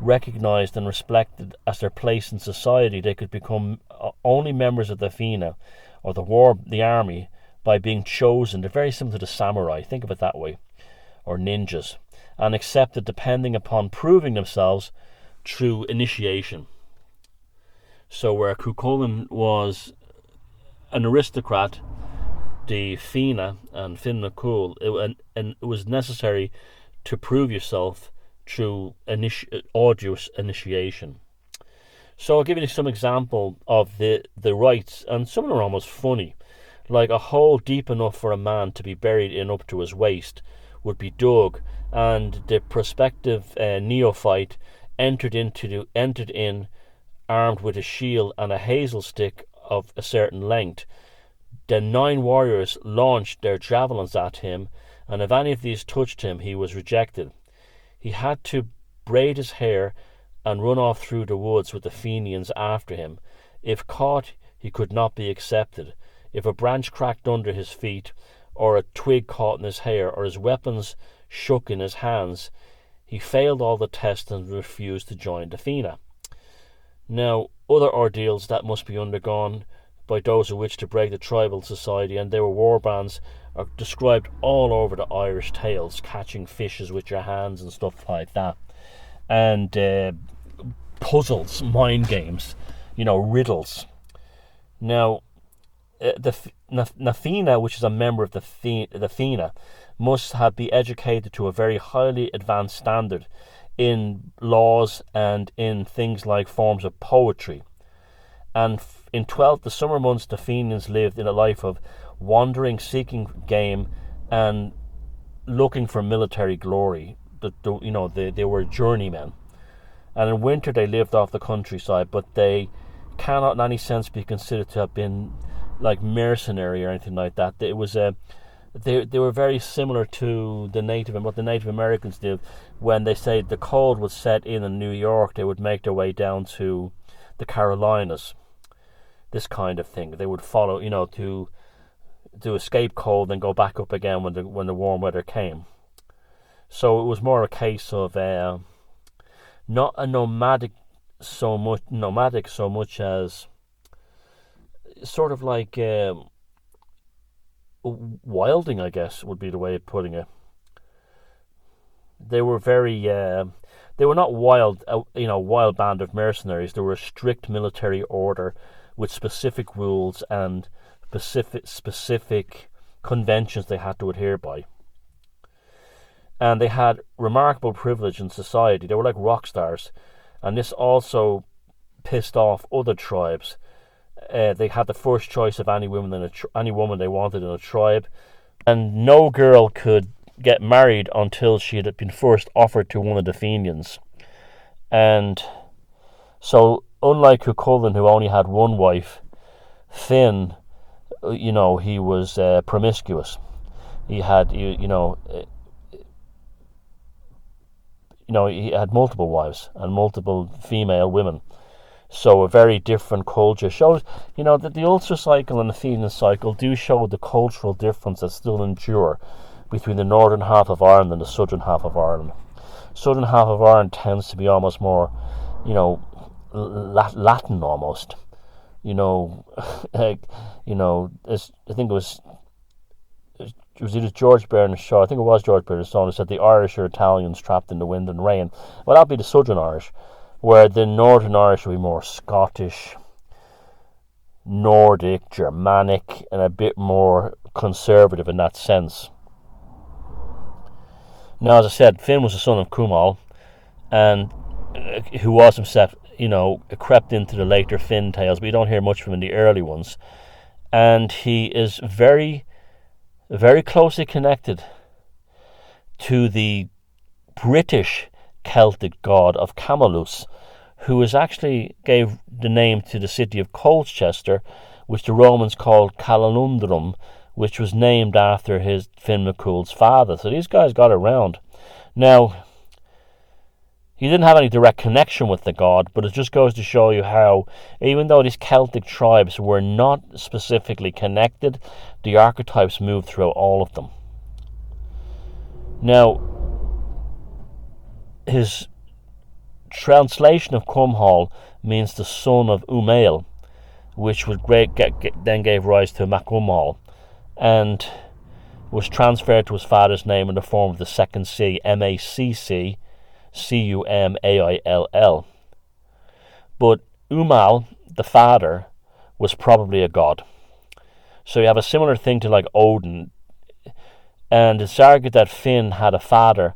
recognised and respected as their place in society, they could become only members of the Fena, or the army, by being chosen. They're very similar to the samurai, think of it that way, or ninjas, and accepted depending upon proving themselves through initiation. So where Cuchulainn was an aristocrat, the Fena and Finn McCool, it was necessary to prove yourself through arduous initiation. So I'll give you some example of the rites, and some of them are almost funny. Like a hole deep enough for a man to be buried in up to his waist would be dug, and the prospective neophyte entered in armed with a shield and a hazel stick of a certain length. The 9 warriors launched their javelins at him, and if any of these touched him, he was rejected. He had to braid his hair and run off through the woods with the Fenians after him. If caught, he could not be accepted. If a branch cracked under his feet, or a twig caught in his hair, or his weapons shook in his hands, he failed all the tests and refused to join the Fena. Now, other ordeals that must be undergone by those who wish to break the tribal society, and they were war bands, are described all over the Irish tales, catching fishes with your hands and stuff like that, and puzzles, mind games, riddles. Now, the Fena, which is a member of the Fena, must be educated to a very highly advanced standard in laws and in things like forms of poetry. And in the summer months, the Fenians lived in a life of wandering, seeking game, and looking for military glory. They were journeymen. And in winter, they lived off the countryside, but they cannot in any sense be considered to have been like mercenary or anything like that. It was they were very similar to what the Native Americans did. When they say the cold would set in New York, they would make their way down to the Carolinas. This kind of thing. They would follow, to escape cold and go back up again when the warm weather came. So it was more a case of not a nomadic so much as sort of like wilding, I guess, would be the way of putting it. They were very, they were not wild, wild band of mercenaries. They were a strict military order with specific rules and specific conventions they had to adhere by. And they had remarkable privilege in society. They were like rock stars. And this also pissed off other tribes. They had the first choice of any woman they wanted in a tribe. And no girl could get married until she had been first offered to one of the Fenians. And so, unlike Cuchulainn, who only had one wife, Finn, he was promiscuous. He had, he had multiple wives and multiple female women. So a very different culture shows, that the Ulster cycle and the Fenian cycle do show the cultural difference that still endure between the northern half of Ireland and the southern half of Ireland. Southern half of Ireland tends to be almost more, Latin almost. I think it was either George Bernard Shaw, I think it was George Bernard Shaw, who said the Irish are Italians trapped in the wind and rain. Well, that'd be the southern Irish, where the northern Irish would be more Scottish, Nordic, Germanic, and a bit more conservative in that sense. Now, as I said, Finn was the son of Cumhal, and who was himself, crept into the later Finn tales, but you don't hear much from him in the early ones. And he is very, very closely connected to the British Celtic god of Camalus, who actually gave the name to the city of Colchester, which the Romans called Calalundrum, which was named after his Finn MacCool's father. So these guys got around. Now, he didn't have any direct connection with the god, but it just goes to show you how, even though these Celtic tribes were not specifically connected, the archetypes moved through all of them. Now, his translation of Cumhal means the son of Umail, which would then gave rise to Macumhal, and was transferred to his father's name in the form of the second C, Macc, Cumail. But Umal, the father, was probably a god. So you have a similar thing to like Odin, and it's argued that Finn had a father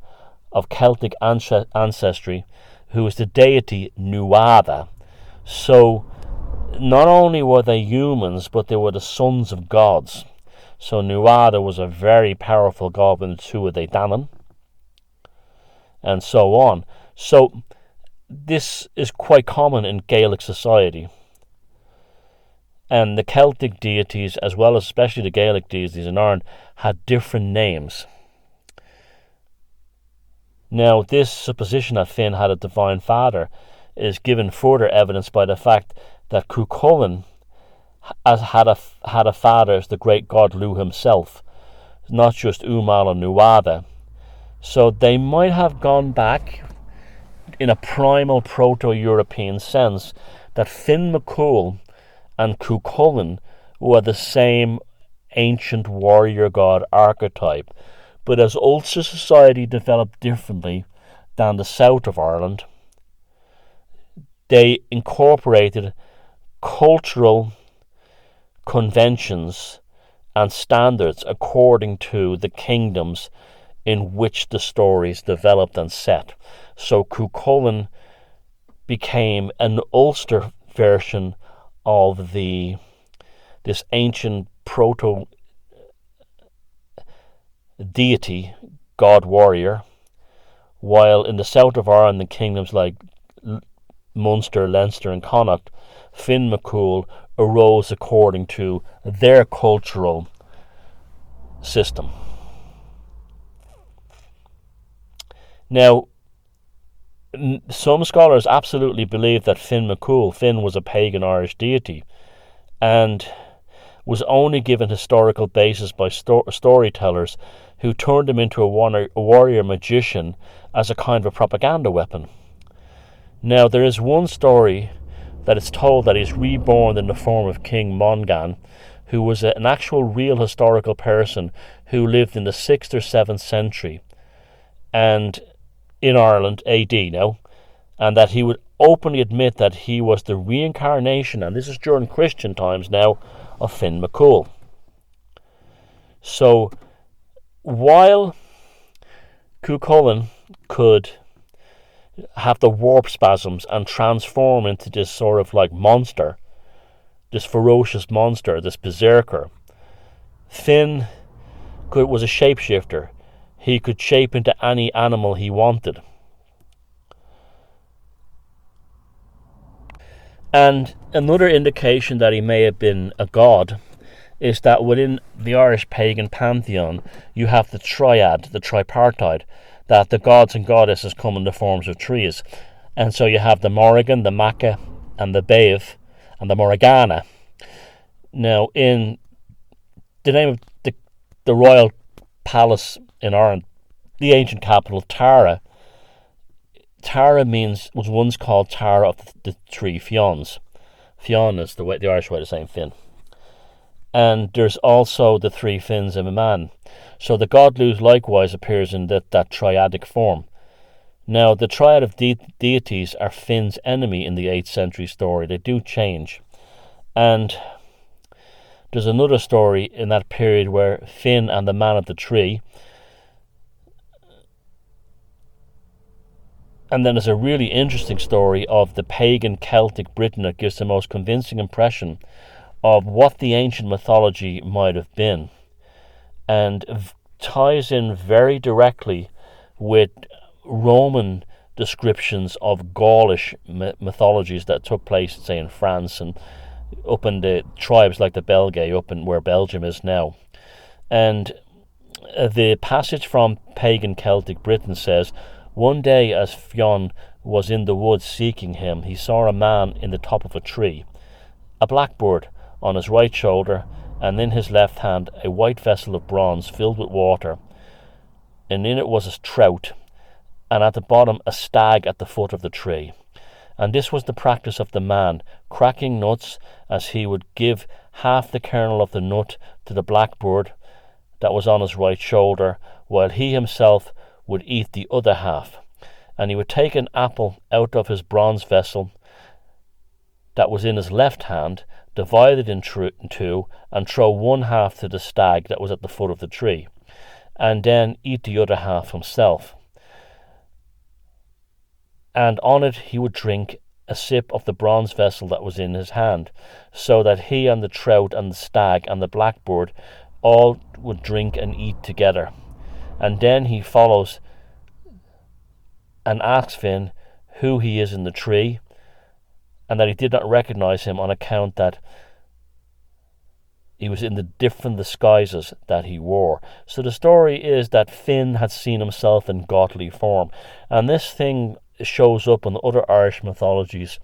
of Celtic ancestry who was the deity Nuada. So not only were they humans, but they were the sons of gods. So Nuada was a very powerful god with the two of the Danann, and so on. So this is quite common in Gaelic society. And the Celtic deities, as well as especially the Gaelic deities in Ireland, had different names. Now, this supposition that Finn had a divine father is given further evidence by the fact that Cuchulainn had a father as the great god Lu himself, not just Umal and Nuada. So they might have gone back in a primal proto-European sense that Finn MacCool and Cuchulainn were the same ancient warrior god archetype. But as Ulster society developed differently than the south of Ireland, they incorporated cultural conventions and standards according to the kingdoms in which the stories developed and set. So Cuchulainn became an Ulster version of this ancient proto deity, god warrior, while in the south of Ireland, the kingdoms like Munster, Leinster and Connacht, Finn MacCool arose according to their cultural system. Now, some scholars absolutely believe that Finn was a pagan Irish deity and was only given historical basis by storytellers who turned him into a warrior magician as a kind of a propaganda weapon. Now, there is one story that is told that he's reborn in the form of King Mongan, who was an actual real historical person who lived in the 6th or 7th century and in Ireland AD now, and that he would openly admit that he was the reincarnation, and this is during Christian times now, of Finn McCool. So while Cuchulainn could have the warp spasms and transform into this sort of like monster, this ferocious monster, this berserker, Finn was a shapeshifter. He could shape into any animal he wanted. And another indication that he may have been a god is that within the Irish pagan pantheon you have the triad, the tripartite, that the gods and goddesses come in the forms of trees. And so you have the Morrigan, the Macha, and the Bev, and the Morgana. Now, in the name of the royal palace in Ireland, the ancient capital, Tara was once called Tara of the three Fions. Fionn is the Irish way of saying Finn. And there's also the three fins of a man. So the god Lugh likewise appears in that triadic form. Now, the triad of deities are Finn's enemy in the 8th century story. They do change. And there's another story in that period where Finn and the man of the tree. And then there's a really interesting story of the pagan Celtic Britain that gives the most convincing impression of what the ancient mythology might have been, and ties in very directly with Roman descriptions of Gaulish mythologies that took place, say, in France and up in the tribes like the Belgae, up in where Belgium is now. And the passage from pagan Celtic Britain says, "One day as Fionn was in the woods seeking him, he saw a man in the top of a tree, a blackbird on his right shoulder, and in his left hand a white vessel of bronze filled with water, and in it was a trout, and at the bottom a stag at the foot of the tree. And this was the practice of the man, cracking nuts, as he would give half the kernel of the nut to the blackbird that was on his right shoulder, while he himself would eat the other half. And he would take an apple out of his bronze vessel that was in his left hand, divide it in two, and throw one half to the stag that was at the foot of the tree, and then eat the other half himself. And on it he would drink a sip of the bronze vessel that was in his hand, so that he and the trout and the stag and the blackbird all would drink and eat together. And then he follows and asks Finn who he is in the tree, and that he did not recognize him on account that he was in the different disguises that he wore. So the story is that Finn had seen himself in godly form, and this thing shows up in other Irish mythologies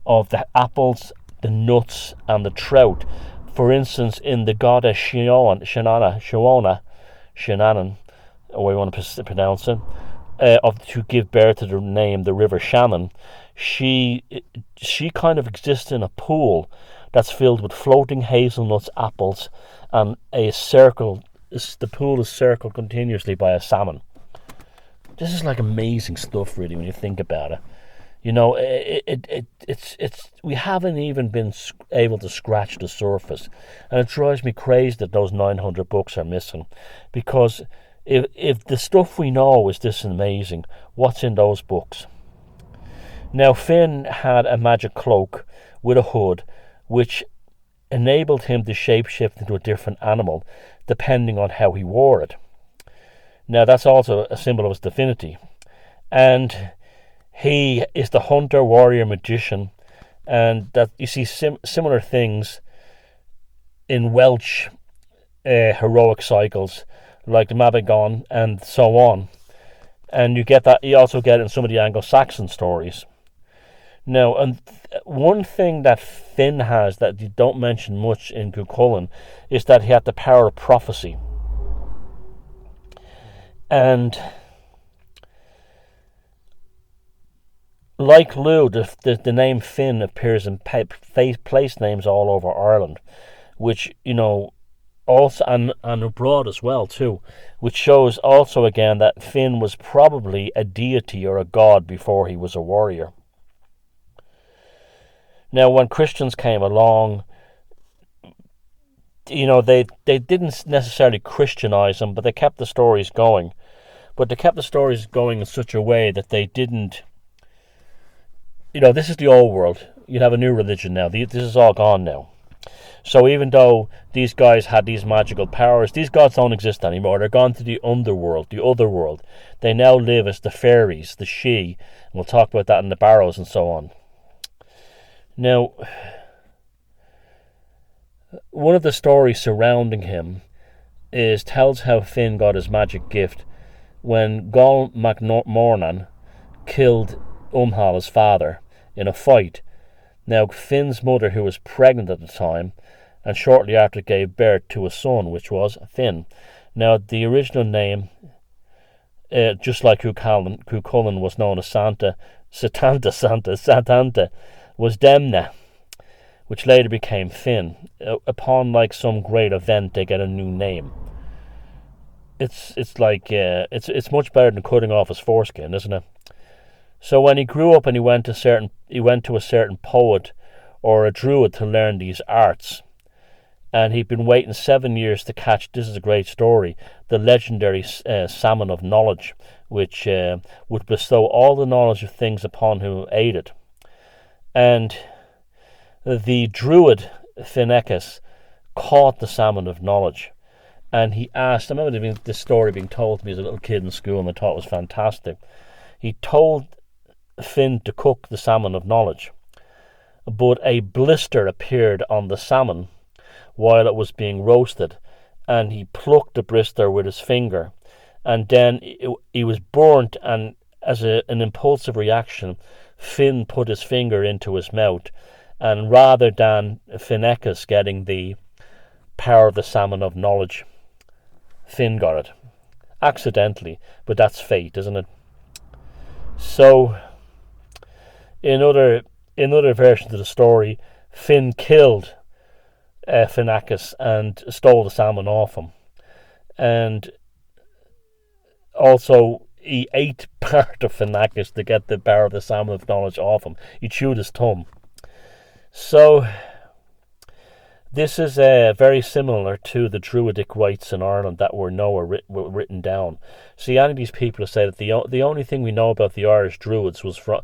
of the apples, the nuts, and the trout. For instance, in the goddess Shannon, or what you want to pronounce it, to give birth to the name the River Shannon, she kind of exists in a pool that's filled with floating hazelnuts, apples, and a circle. The pool is circled continuously by a salmon. This is like amazing stuff, really, when you think about it. You know, it's we haven't even been able to scratch the surface, and it drives me crazy that those 900 books are missing, because if the stuff we know is this amazing, what's in those books? Now, Finn had a magic cloak with a hood, which enabled him to shapeshift into a different animal, depending on how he wore it. Now, that's also a symbol of his divinity. And he is the hunter, warrior, magician, and that you see similar things in Welsh heroic cycles, like the Mabinogion and so on. And you also get it in some of the Anglo-Saxon stories. Now, and one thing that Finn has that you don't mention much in Cuchulainn is that he had the power of prophecy. And like Lugh, the name Finn appears in place names all over Ireland, which, also, and abroad as well too, which shows also again that Finn was probably a deity or a god before he was a warrior. Now, when Christians came along, they didn't necessarily Christianize them, but they kept the stories going. But they kept the stories going in such a way that they didn't, this is the old world. You have a new religion now. This is all gone now. So even though these guys had these magical powers, these gods don't exist anymore. They're gone to the underworld, the other world. They now live as the fairies, the Sidhe, and we'll talk about that in the Barrows and so on. Now, one of the stories surrounding him tells how Finn got his magic gift when Gol Mac Mornan killed Umhal, his father, in a fight. Now, Finn's mother, who was pregnant at the time, and shortly after gave birth to a son, which was Finn. Now, the original name, just like Cuchulainn was known as Satanta, was Demna, which later became Finn. Upon some great event, they get a new name. It's much better than cutting off his foreskin, isn't it? So when he grew up and he went to a certain poet or a druid to learn these arts, and he'd been waiting 7 years to catch, this is a great story, the legendary salmon of knowledge, which would bestow all the knowledge of things upon whom aided. And the druid Finnekas caught the salmon of knowledge, and he asked, I remember this story being told to me as a little kid in school, and I thought it was fantastic. He told Finn to cook the salmon of knowledge, but a blister appeared on the salmon while it was being roasted, and he plucked the blister with his finger, and then he was burnt, and as an impulsive reaction, Finn put his finger into his mouth, and rather than Finnekas getting the power of the salmon of knowledge, Finn got it. Accidentally, but that's fate, isn't it? So, in other versions of the story, Finn killed Finnekas and stole the salmon off him. And also, he ate part of Finnekas to get the power of the salmon of knowledge off him. He chewed his thumb. So, this is very similar to the Druidic rites in Ireland that were written down. See, any of these people who say that the only thing we know about the Irish Druids is from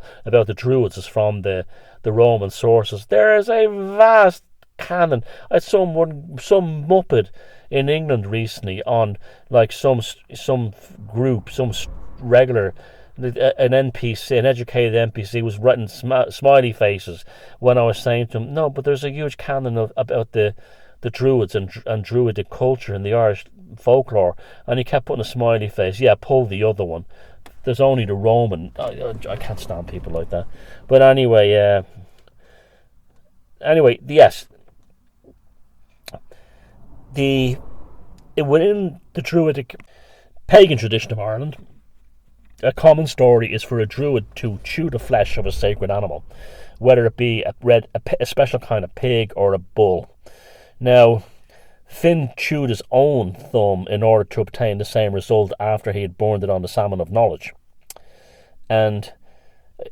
the Roman sources. There is a vast canon. I had some muppet in England recently on some group, some regular. An NPC, an educated NPC, was writing smiley faces when I was saying to him, no, but there's a huge canon about the Druids and Druidic culture in the Irish folklore, and he kept putting a smiley face. Yeah, pull the other one. There's only the Roman. I can't stand people like that. But anyway, yes. Within the Druidic pagan tradition of Ireland, a common story is for a druid to chew the flesh of a sacred animal, whether it be a special kind of pig or a bull. Now, Finn chewed his own thumb in order to obtain the same result after he had burned it on the salmon of knowledge. And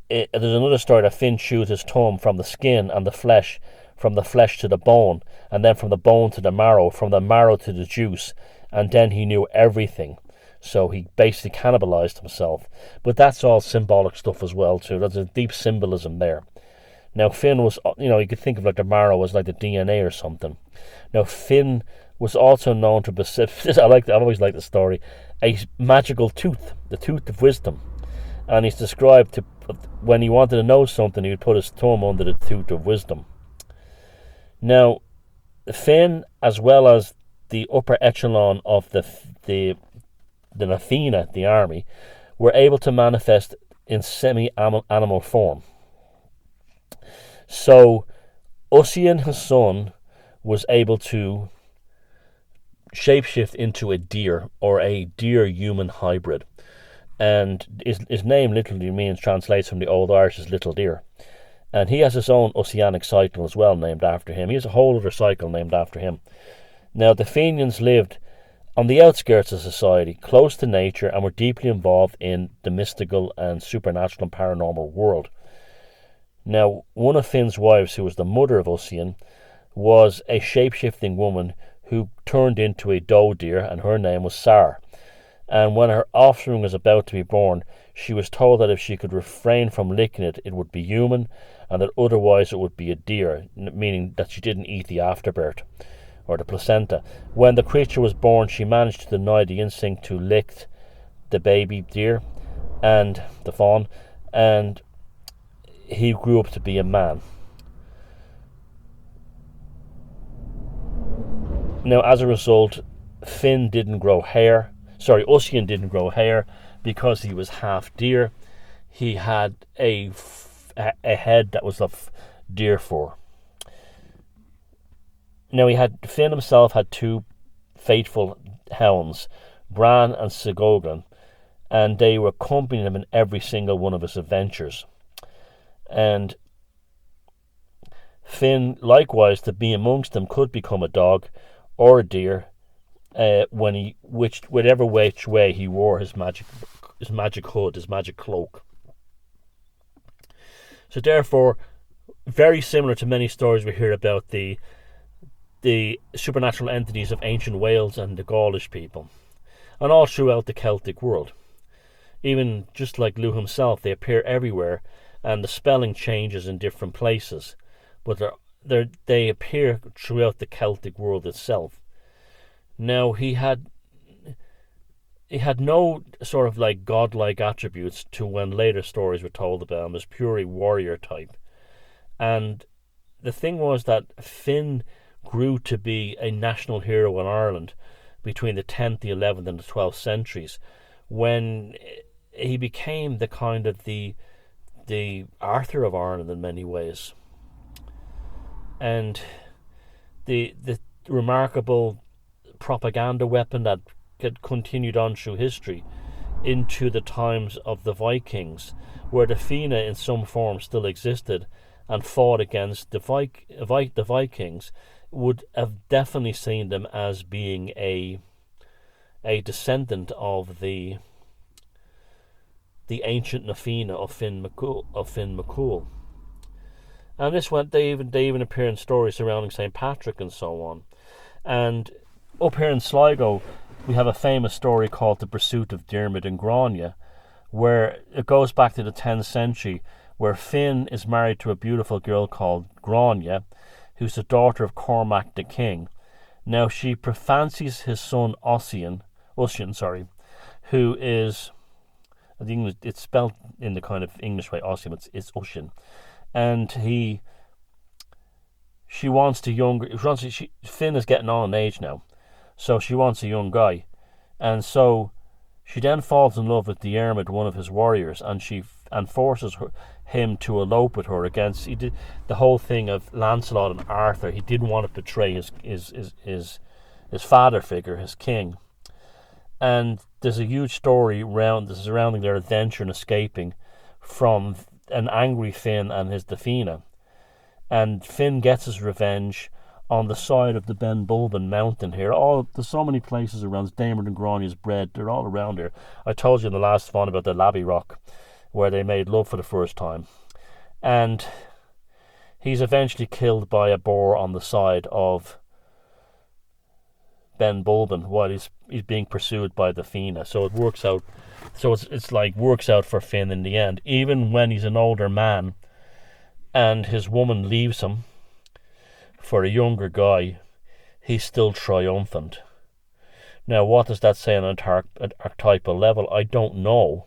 there's another story that Finn chewed his thumb from the skin and the flesh, from the flesh to the bone, and then from the bone to the marrow, from the marrow to the juice, and then he knew everything. So he basically cannibalized himself. But that's all symbolic stuff as well, too. There's a deep symbolism there. Now, Finn was, you could think of the marrow as like the DNA or something. Now, Finn was also known to possess, I've always liked the story, a magical tooth, the tooth of wisdom. And he's described to, when he wanted to know something, he would put his thumb under the tooth of wisdom. Now, Finn, as well as the upper echelon of the Athena, the army, were able to manifest in semi-animal form. So, Ossian, his son, was able to shapeshift into a deer, or a deer-human hybrid. And his name literally translates from the Old Irish as little deer. And he has his own oceanic cycle as well, named after him. He has a whole other cycle named after him. Now, the Fenians lived on the outskirts of society, close to nature, and were deeply involved in the mystical and supernatural and paranormal world. Now, one of Finn's wives, who was the mother of Ossian, was a shape-shifting woman who turned into a doe deer, and her name was Sar. And when her offspring was about to be born, she was told that if she could refrain from licking it, it would be human, and that otherwise it would be a deer, meaning that she didn't eat the afterbirth, or the placenta. When the creature was born, she managed to deny the instinct to lick the baby deer and the fawn, and he grew up to be a man. Now, as a result, Ossian didn't grow hair because he was half deer. He had a head that was of deer fur. Now, Finn himself had two faithful hounds, Bran and Sigoglan, and they were accompanying him in every single one of his adventures. And Finn, likewise, to be amongst them, could become a dog or a deer, whichever which way he wore his magic hood, his magic cloak. So therefore, very similar to many stories we hear about the supernatural entities of ancient Wales and the Gaulish people, and all throughout the Celtic world. Even just like Lugh himself, they appear everywhere, and the spelling changes in different places, but they appear throughout the Celtic world itself. Now, he had no sort of like godlike attributes to when later stories were told about him, as purely warrior type. And the thing was that Finn grew to be a national hero in Ireland between the 10th, the 11th and the 12th centuries, when he became the kind of the Arthur of Ireland in many ways. And the remarkable propaganda weapon that had continued on through history into the times of the Vikings, where the Fena in some form still existed and fought against the Vikings, would have definitely seen them as being a descendant of the ancient Nafina of Finn MacCool. And this went, they even appear in stories surrounding St. Patrick and so on. And up here in Sligo, we have a famous story called The Pursuit of Diarmid and Grania, where it goes back to the 10th century, where Finn is married to a beautiful girl called Grania, who's the daughter of Cormac the King. Now, she fancies his son Ossian, who is, I think it's spelled in the kind of English way, Ossian, it's Ossian. And she wants the younger, Finn is getting on in age now, so she wants a young guy. And so she then falls in love with Diarmid, one of his warriors, and forces him to elope with her against, he did the whole thing of Lancelot and Arthur. He didn't want to betray his father figure, his king. And there's a huge story surrounding their adventure in escaping from an angry Finn and his Dafina. And Finn gets his revenge on the side of the Ben Bulben mountain here. There's so many places around. Diarmid and Grania's bread, they're all around here. I told you in the last VoN about the Labby Rock, where they made love for the first time. And he's eventually killed by a boar on the side of Ben Bulben while he's being pursued by the Fena. So it works out. So it's like works out for Finn in the end. Even when he's an older man and his woman leaves him for a younger guy, he's still triumphant. Now, what does that say on an archetypal level? I don't know,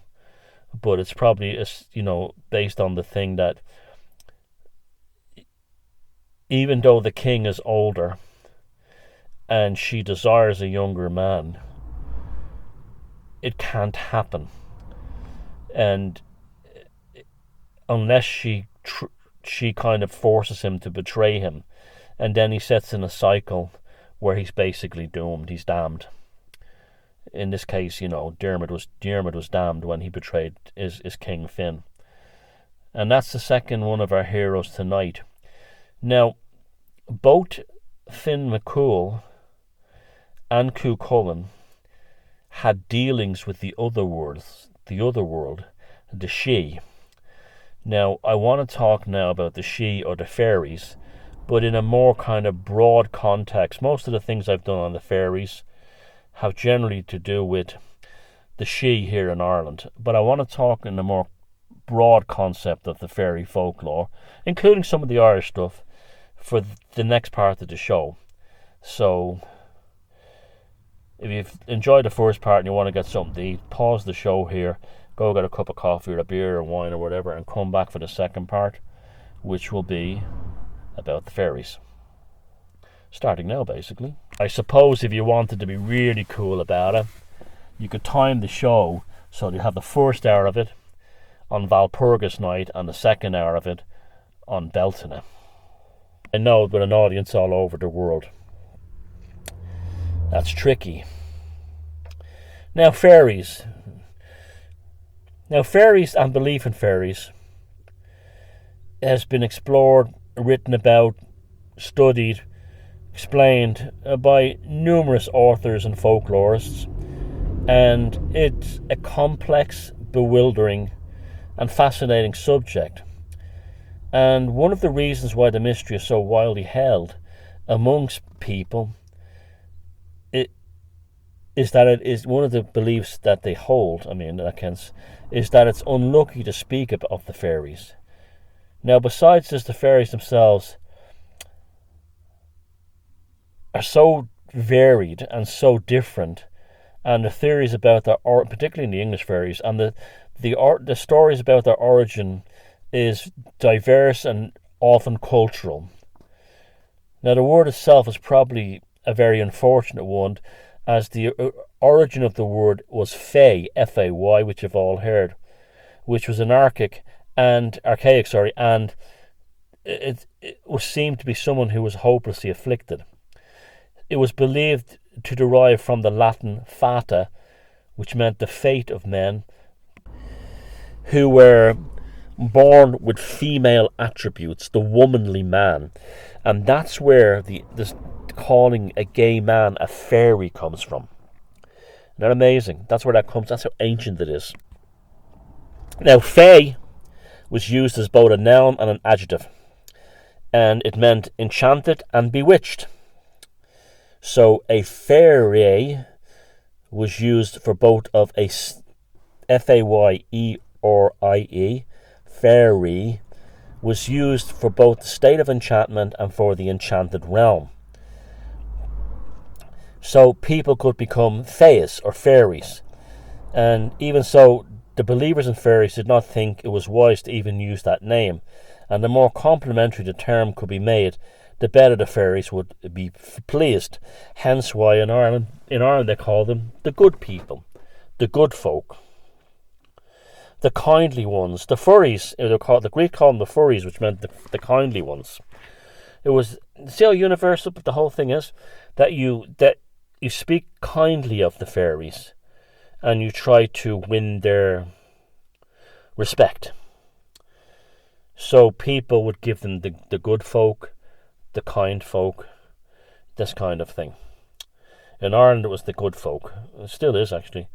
but it's probably based on the thing that even though the king is older and she desires a younger man, it can't happen. And unless she kind of forces him to betray him, and then he sets in a cycle where he's basically doomed, he's damned. In this case, Diarmid was damned when he betrayed his king Finn. And that's the second one of our heroes tonight. Now, both Finn McCool and Cú Chulainn had dealings with the other world, the Sidhe. Now, I want to talk now about the Sidhe or the fairies, but in a more kind of broad context. Most of the things I've done on the fairies have generally to do with the Sidhe here in Ireland, but I want to talk in a more broad concept of the fairy folklore, including some of the Irish stuff, for the next part of the show. So, if you've enjoyed the first part and you want to get something to eat, pause the show here, go get a cup of coffee or a beer or wine or whatever, and come back for the second part, which will be about the fairies. Starting now, basically. I suppose if you wanted to be really cool about it, you could time the show so you have the first hour of it on Walpurgis night and the second hour of it on Beltaine. I know, with an audience all over the world. That's tricky. Now, fairies and belief in fairies has been explored, written about, studied, explained by numerous authors and folklorists, and it's a complex, bewildering and fascinating subject. And one of the reasons why the mystery is so widely held amongst people is that it is one of the beliefs that they hold, is that it's unlucky to speak of the fairies. Now, besides this, the fairies themselves are so varied and so different, and the theories about their particularly in the English fairies, and the stories about their origin is diverse and often cultural. Now, the word itself is probably a very unfortunate one, as the origin of the word was fey, F-A-Y, which you've all heard, which was an archaic, and it was seemed to be someone who was hopelessly afflicted. It was believed to derive from the Latin fata, which meant the fate of men who were born with female attributes, the womanly man. And that's where this calling a gay man a fairy comes from. Isn't that amazing? That's where that comes. That's how ancient it is. Now, fey was used as both a noun and an adjective, and it meant enchanted and bewitched. So a fairy was used for both of a F-A-Y-E or I-E. Fairy was used for both the state of enchantment and for the enchanted realm. So people could become fays or fairies. And even so, the believers in fairies did not think it was wise to even use that name. And the more complimentary the term could be made, the better the fairies would be pleased. Hence why in Ireland they call them the good people, the good folk, the kindly ones, the furries. The Greek called them the furries, which meant the kindly ones. It was, see how universal the whole thing is, that you speak kindly of the fairies, and you try to win their respect. So people would give them the good folk, the kind folk, this kind of thing. In Ireland it was the good folk. It still is, actually.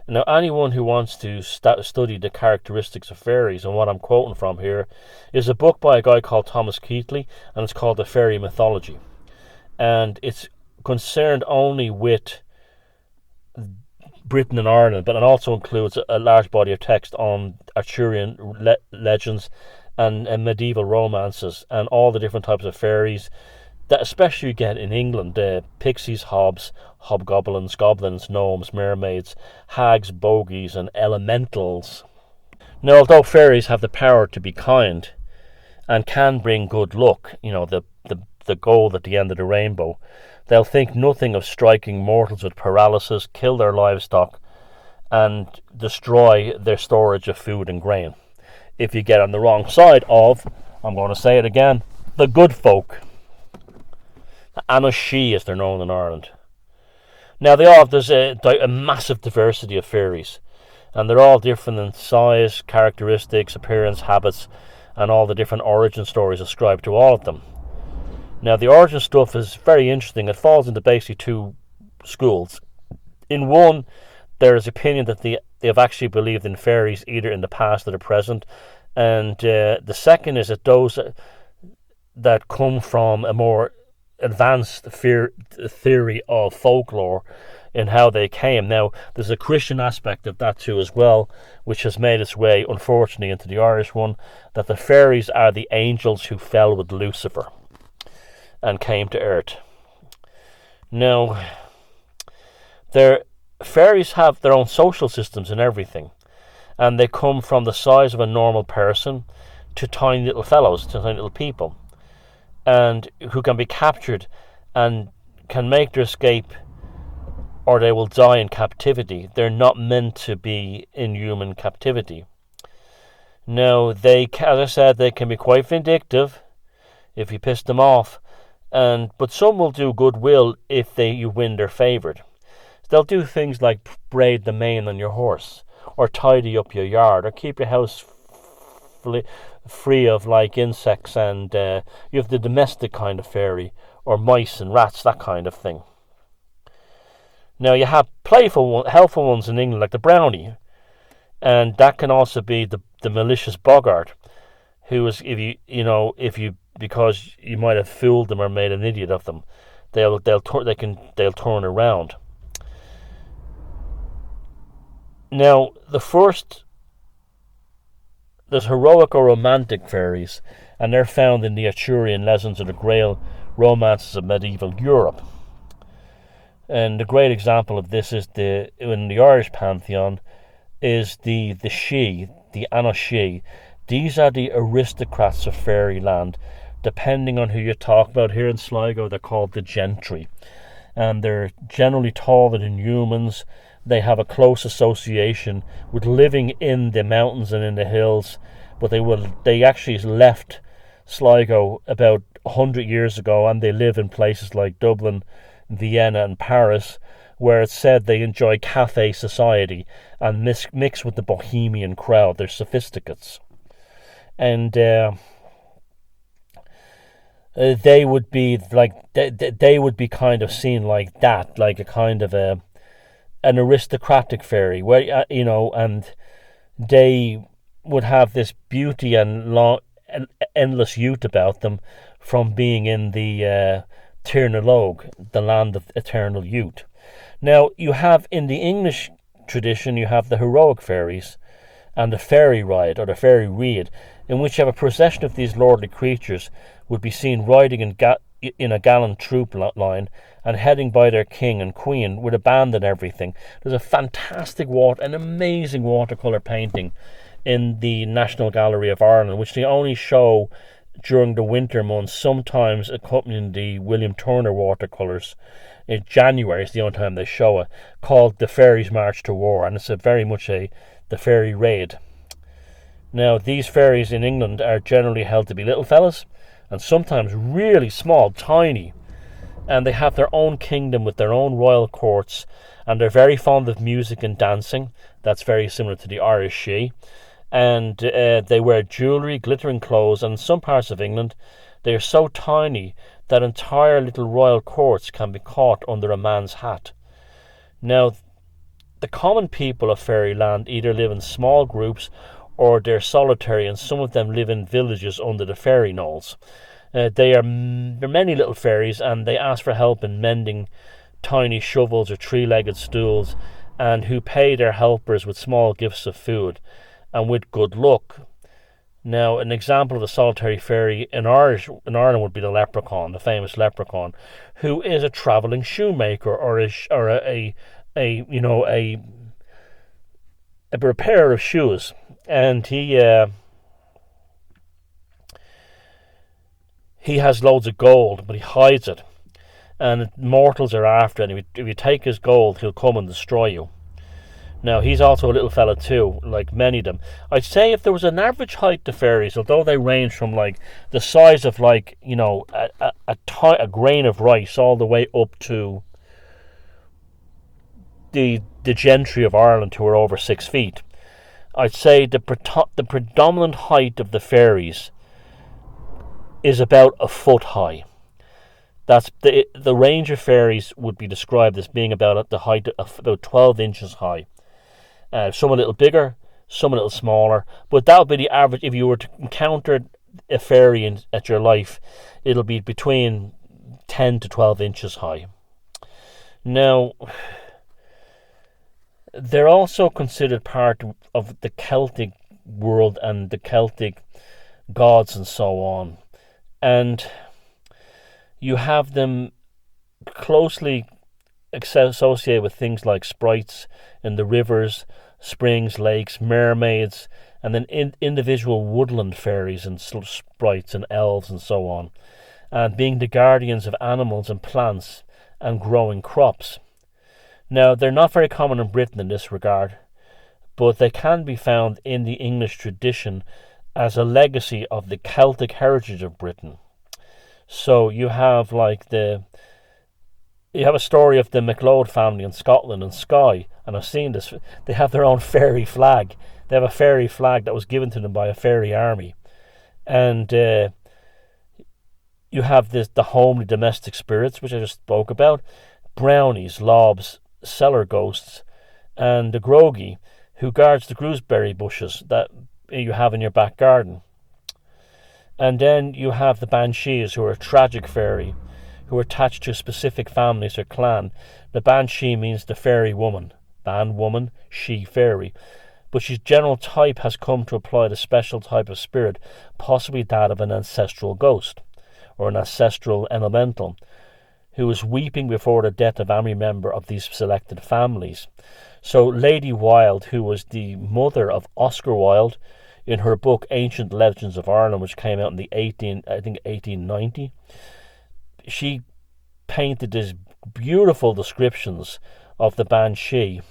Now, anyone who wants to study the characteristics of fairies, and what I'm quoting from here is a book by a guy called Thomas Keatley, and it's called The Fairy Mythology. And it's concerned only with Britain and Ireland, but it also includes a large body of text on Arthurian legends and medieval romances and all the different types of fairies that especially you get in England, pixies, hobgoblins, goblins, gnomes, mermaids, hags, bogies and elementals. Now, although fairies have the power to be kind and can bring good luck, the gold at the end of the rainbow, they'll think nothing of striking mortals with paralysis, kill their livestock and destroy their storage of food and grain. If you get on the wrong side of, I'm going to say it again, the good folk. Anashi, as they're known in Ireland. Now, there's a massive diversity of fairies, And they're all different in size, characteristics, appearance, habits, and all the different origin stories ascribed to all of them. Now, the origin stuff is very interesting. It falls into basically two schools. In one, there is opinion that they have actually believed in fairies either in the past or the present, and the second is that those that come from a more advanced theory of folklore in how they came. Now, there's a Christian aspect of that too as well, which has made its way, unfortunately, into the Irish one, that the fairies are the angels who fell with Lucifer and came to earth. Now, fairies have their own social systems and everything, and they come from the size of a normal person to tiny little fellows, to tiny little people, and who can be captured and can make their escape, or they will die in captivity. They're not meant to be in human captivity. Now, as I said, they can be quite vindictive if you piss them off, but some will do goodwill if you win their favour. They'll do things like braid the mane on your horse, or tidy up your yard, or keep your house free of like insects, and you have the domestic kind of fairy, or mice and rats, that kind of thing. Now, you have playful, helpful ones in England, like the brownie, and that can also be the malicious boggart, who is, because you might have fooled them or made an idiot of them, they'll turn around. Now, there's heroic or romantic fairies, and they're found in the Arthurian legends of the Grail romances of medieval Europe. And the great example of this is in the Irish pantheon is the Sidhe, the Anna-Sidhe. These are the aristocrats of fairyland. Depending on who you talk about, here in Sligo they're called the gentry, and they're generally taller than humans. They have a close association with living in the mountains and in the hills, but they actually left Sligo about 100 years ago, and they live in places like Dublin, Vienna and Paris, where it's said they enjoy cafe society and mix with the bohemian crowd. They're sophisticates. And they would be kind of seen like that, like a kind of an aristocratic fairy, where and they would have this beauty and endless youth about them from being in the Tír na Lóg, the land of eternal youth. Now, you have in the English tradition, you have the heroic fairies and the fairy ride, or the fairy reid, in which you have a procession of these lordly creatures would be seen riding in a gallant troop line and heading by their king and queen with a band and everything. There's a fantastic an amazing watercolour painting in the National Gallery of Ireland, which they only show during the winter months, sometimes accompanying the William Turner watercolours. In January is the only time they show it, called The Fairies March to War, and it's very much the fairy raid. Now, these fairies in England are generally held to be little fellas, and sometimes really small, tiny, and they have their own kingdom with their own royal courts, and they're very fond of music and dancing. That's very similar to the Irish Sidhe. And they wear jewellery, glittering clothes, and in some parts of England they are so tiny that entire little royal courts can be caught under a man's hat. Now, the common people of fairyland either live in small groups or they're solitary, and some of them live in villages under the fairy knolls. There are many little fairies, and they ask for help in mending tiny shovels or three-legged stools, and who pay their helpers with small gifts of food and with good luck. Now, an example of a solitary fairy in Ireland would be the leprechaun, the famous leprechaun, who is a travelling shoemaker or a repairer of shoes, and he has loads of gold, but he hides it, and mortals are after it. And if you take his gold, he'll come and destroy you. Now, he's also a little fella too, like many of them. I'd say if there was an average height to fairies, although they range from like the size of like a grain of rice all the way up to the gentry of Ireland, who are over 6 feet. I'd say the predominant height of the fairies is about a foot high. That's the range of fairies would be described as being about at the height of about 12 inches high. Some a little bigger, some a little smaller, but that would be the average. If you were to encounter a fairy at your life, it'll be between 10 to 12 inches high. Now, they're also considered part of the Celtic world and the Celtic gods and so on. And you have them closely associated with things like sprites in the rivers, springs, lakes, mermaids, and then individual woodland fairies and sprites and elves and so on, and being the guardians of animals and plants and growing crops. Now, they're not very common in Britain in this regard, but they can be found in the English tradition as a legacy of the Celtic heritage of Britain. So you have a story of the MacLeod family in Scotland and Skye, and I've seen this. They have their own fairy flag. They have a fairy flag that was given to them by a fairy army, and you have the homely domestic spirits, which I just spoke about, brownies, lobs, cellar ghosts, and the groggy, who guards the gooseberry bushes that you have in your back garden. And then you have the banshees, who are a tragic fairy, who are attached to specific families or clan. The banshee means the fairy woman. Ban woman, she fairy. But she's general type has come to apply the special type of spirit, possibly that of an ancestral ghost, or an ancestral elemental, who is weeping before the death of any member of these selected families. So Lady Wilde, who was the mother of Oscar Wilde, in her book Ancient Legends of Ireland, which came out in the 1890, she painted these beautiful descriptions of the banshee.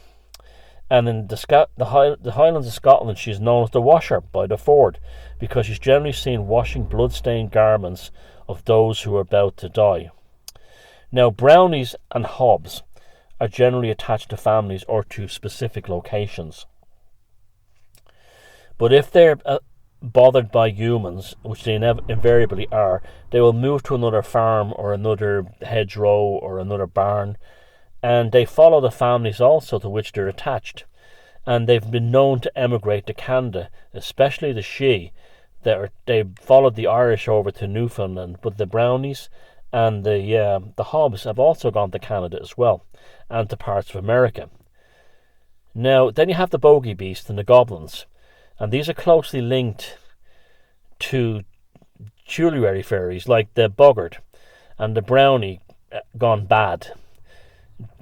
And in the Highlands of Scotland, she's known as the Washer by the Ford, because she's generally seen washing blood-stained garments of those who are about to die. Now, brownies and hobs are generally attached to families or to specific locations. But if they're bothered by humans, which they invariably are, they will move to another farm or another hedgerow or another barn, and they follow the families also to which they're attached. And they've been known to emigrate to Canada, especially the Shee. They followed the Irish over to Newfoundland, but the brownies and the hobs have also gone to Canada as well, and to parts of America. Now, then you have the bogey beast and the goblins, and these are closely linked to tutelary fairies like the boggart and the brownie gone bad.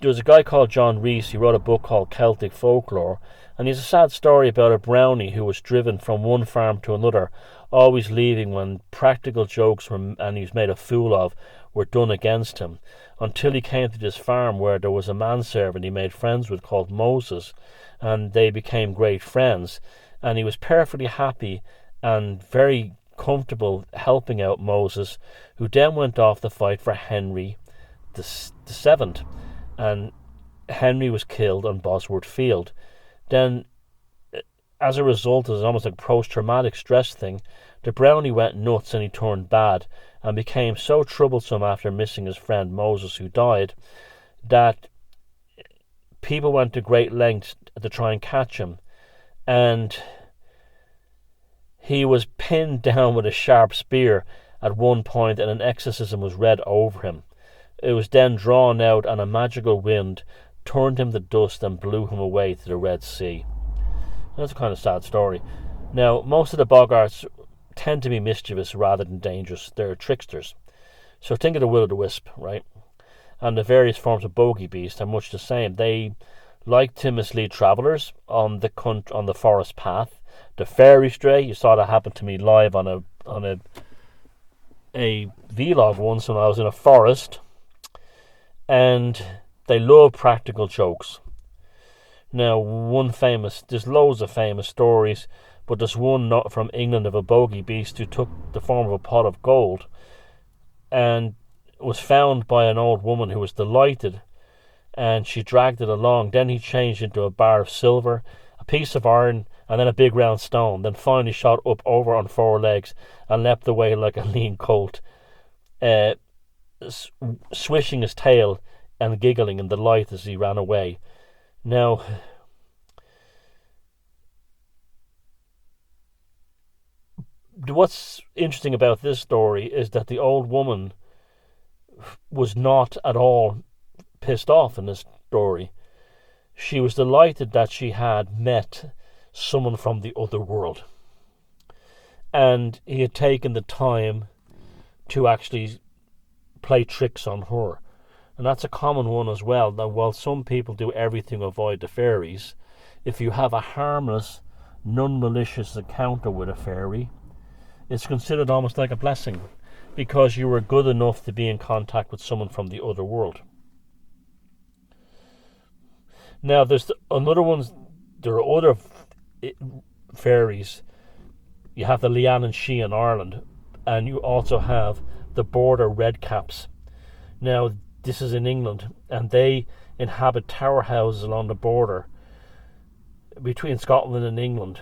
There was a guy called John Rees. He wrote a book called Celtic Folklore, and he's a sad story about a brownie who was driven from one farm to another, always leaving when practical jokes and he was made a fool of were done against him, until he came to this farm where there was a manservant he made friends with called Moses, and they became great friends, and he was perfectly happy and very comfortable helping out Moses, who then went off to fight for Henry the Seventh, and Henry was killed on Bosworth Field. Then, as a result, it was almost like a post-traumatic stress thing. The brownie went nuts and he turned bad and became so troublesome after missing his friend Moses, who died, that people went to great lengths to try and catch him. And he was pinned down with a sharp spear at one point, and an exorcism was read over him. It was then drawn out, and a magical wind turned him to dust and blew him away to the Red Sea. That's a kind of sad story. Now, most of the boggarts tend to be mischievous rather than dangerous. They're tricksters. So think of the will-o'-the-wisp, right? And the various forms of bogey beast are much the same. They like to mislead travellers on the forest path. The fairy stray, you saw that happen to me live on a vlog once when I was in a forest, and they love practical jokes. Now, there's loads of famous stories, but there's one not from England of a bogey beast who took the form of a pot of gold and was found by an old woman who was delighted, and she dragged it along. Then he changed into a bar of silver, a piece of iron, and then a big round stone, then finally shot up over on four legs and leapt away like a lean colt, swishing his tail and giggling in delight as he ran away. Now, what's interesting about this story is that the old woman was not at all pissed off in this story. She was delighted that she had met someone from the other world, and he had taken the time to actually play tricks on her. And that's a common one as well, that while some people do everything to avoid the fairies, if you have a harmless, non-malicious encounter with a fairy, it's considered almost like a blessing, because you were good enough to be in contact with someone from the other world. Now, there are other fairies. You have the Leanne and She in Ireland, and you also have the border redcaps. Now, this is in England, and they inhabit tower houses along the border between Scotland and England,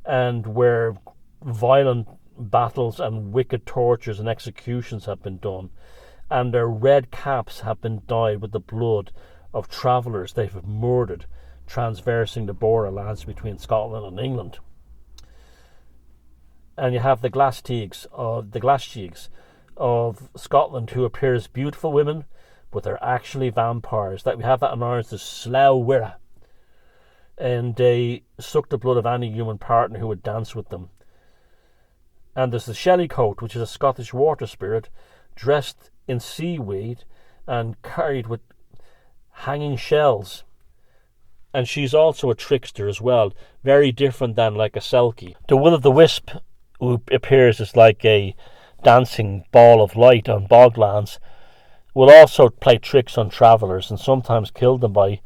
and where violent battles and wicked tortures and executions have been done, and their red caps have been dyed with the blood of travellers they've murdered transversing the borderlands between Scotland and England. And you have the Glass-Teagues of Scotland, who appear as beautiful women, but they're actually vampires. That we have that in Ireland, the Slough Wirra, and they suck the blood of any human partner who would dance with them. And there's the Shellycoat, which is a Scottish water spirit, dressed in seaweed and carried with hanging shells. And she's also a trickster as well, very different than like a Selkie. The Will-o'-the-Wisp, who appears as like a dancing ball of light on boglands, will also play tricks on travellers and sometimes kill them by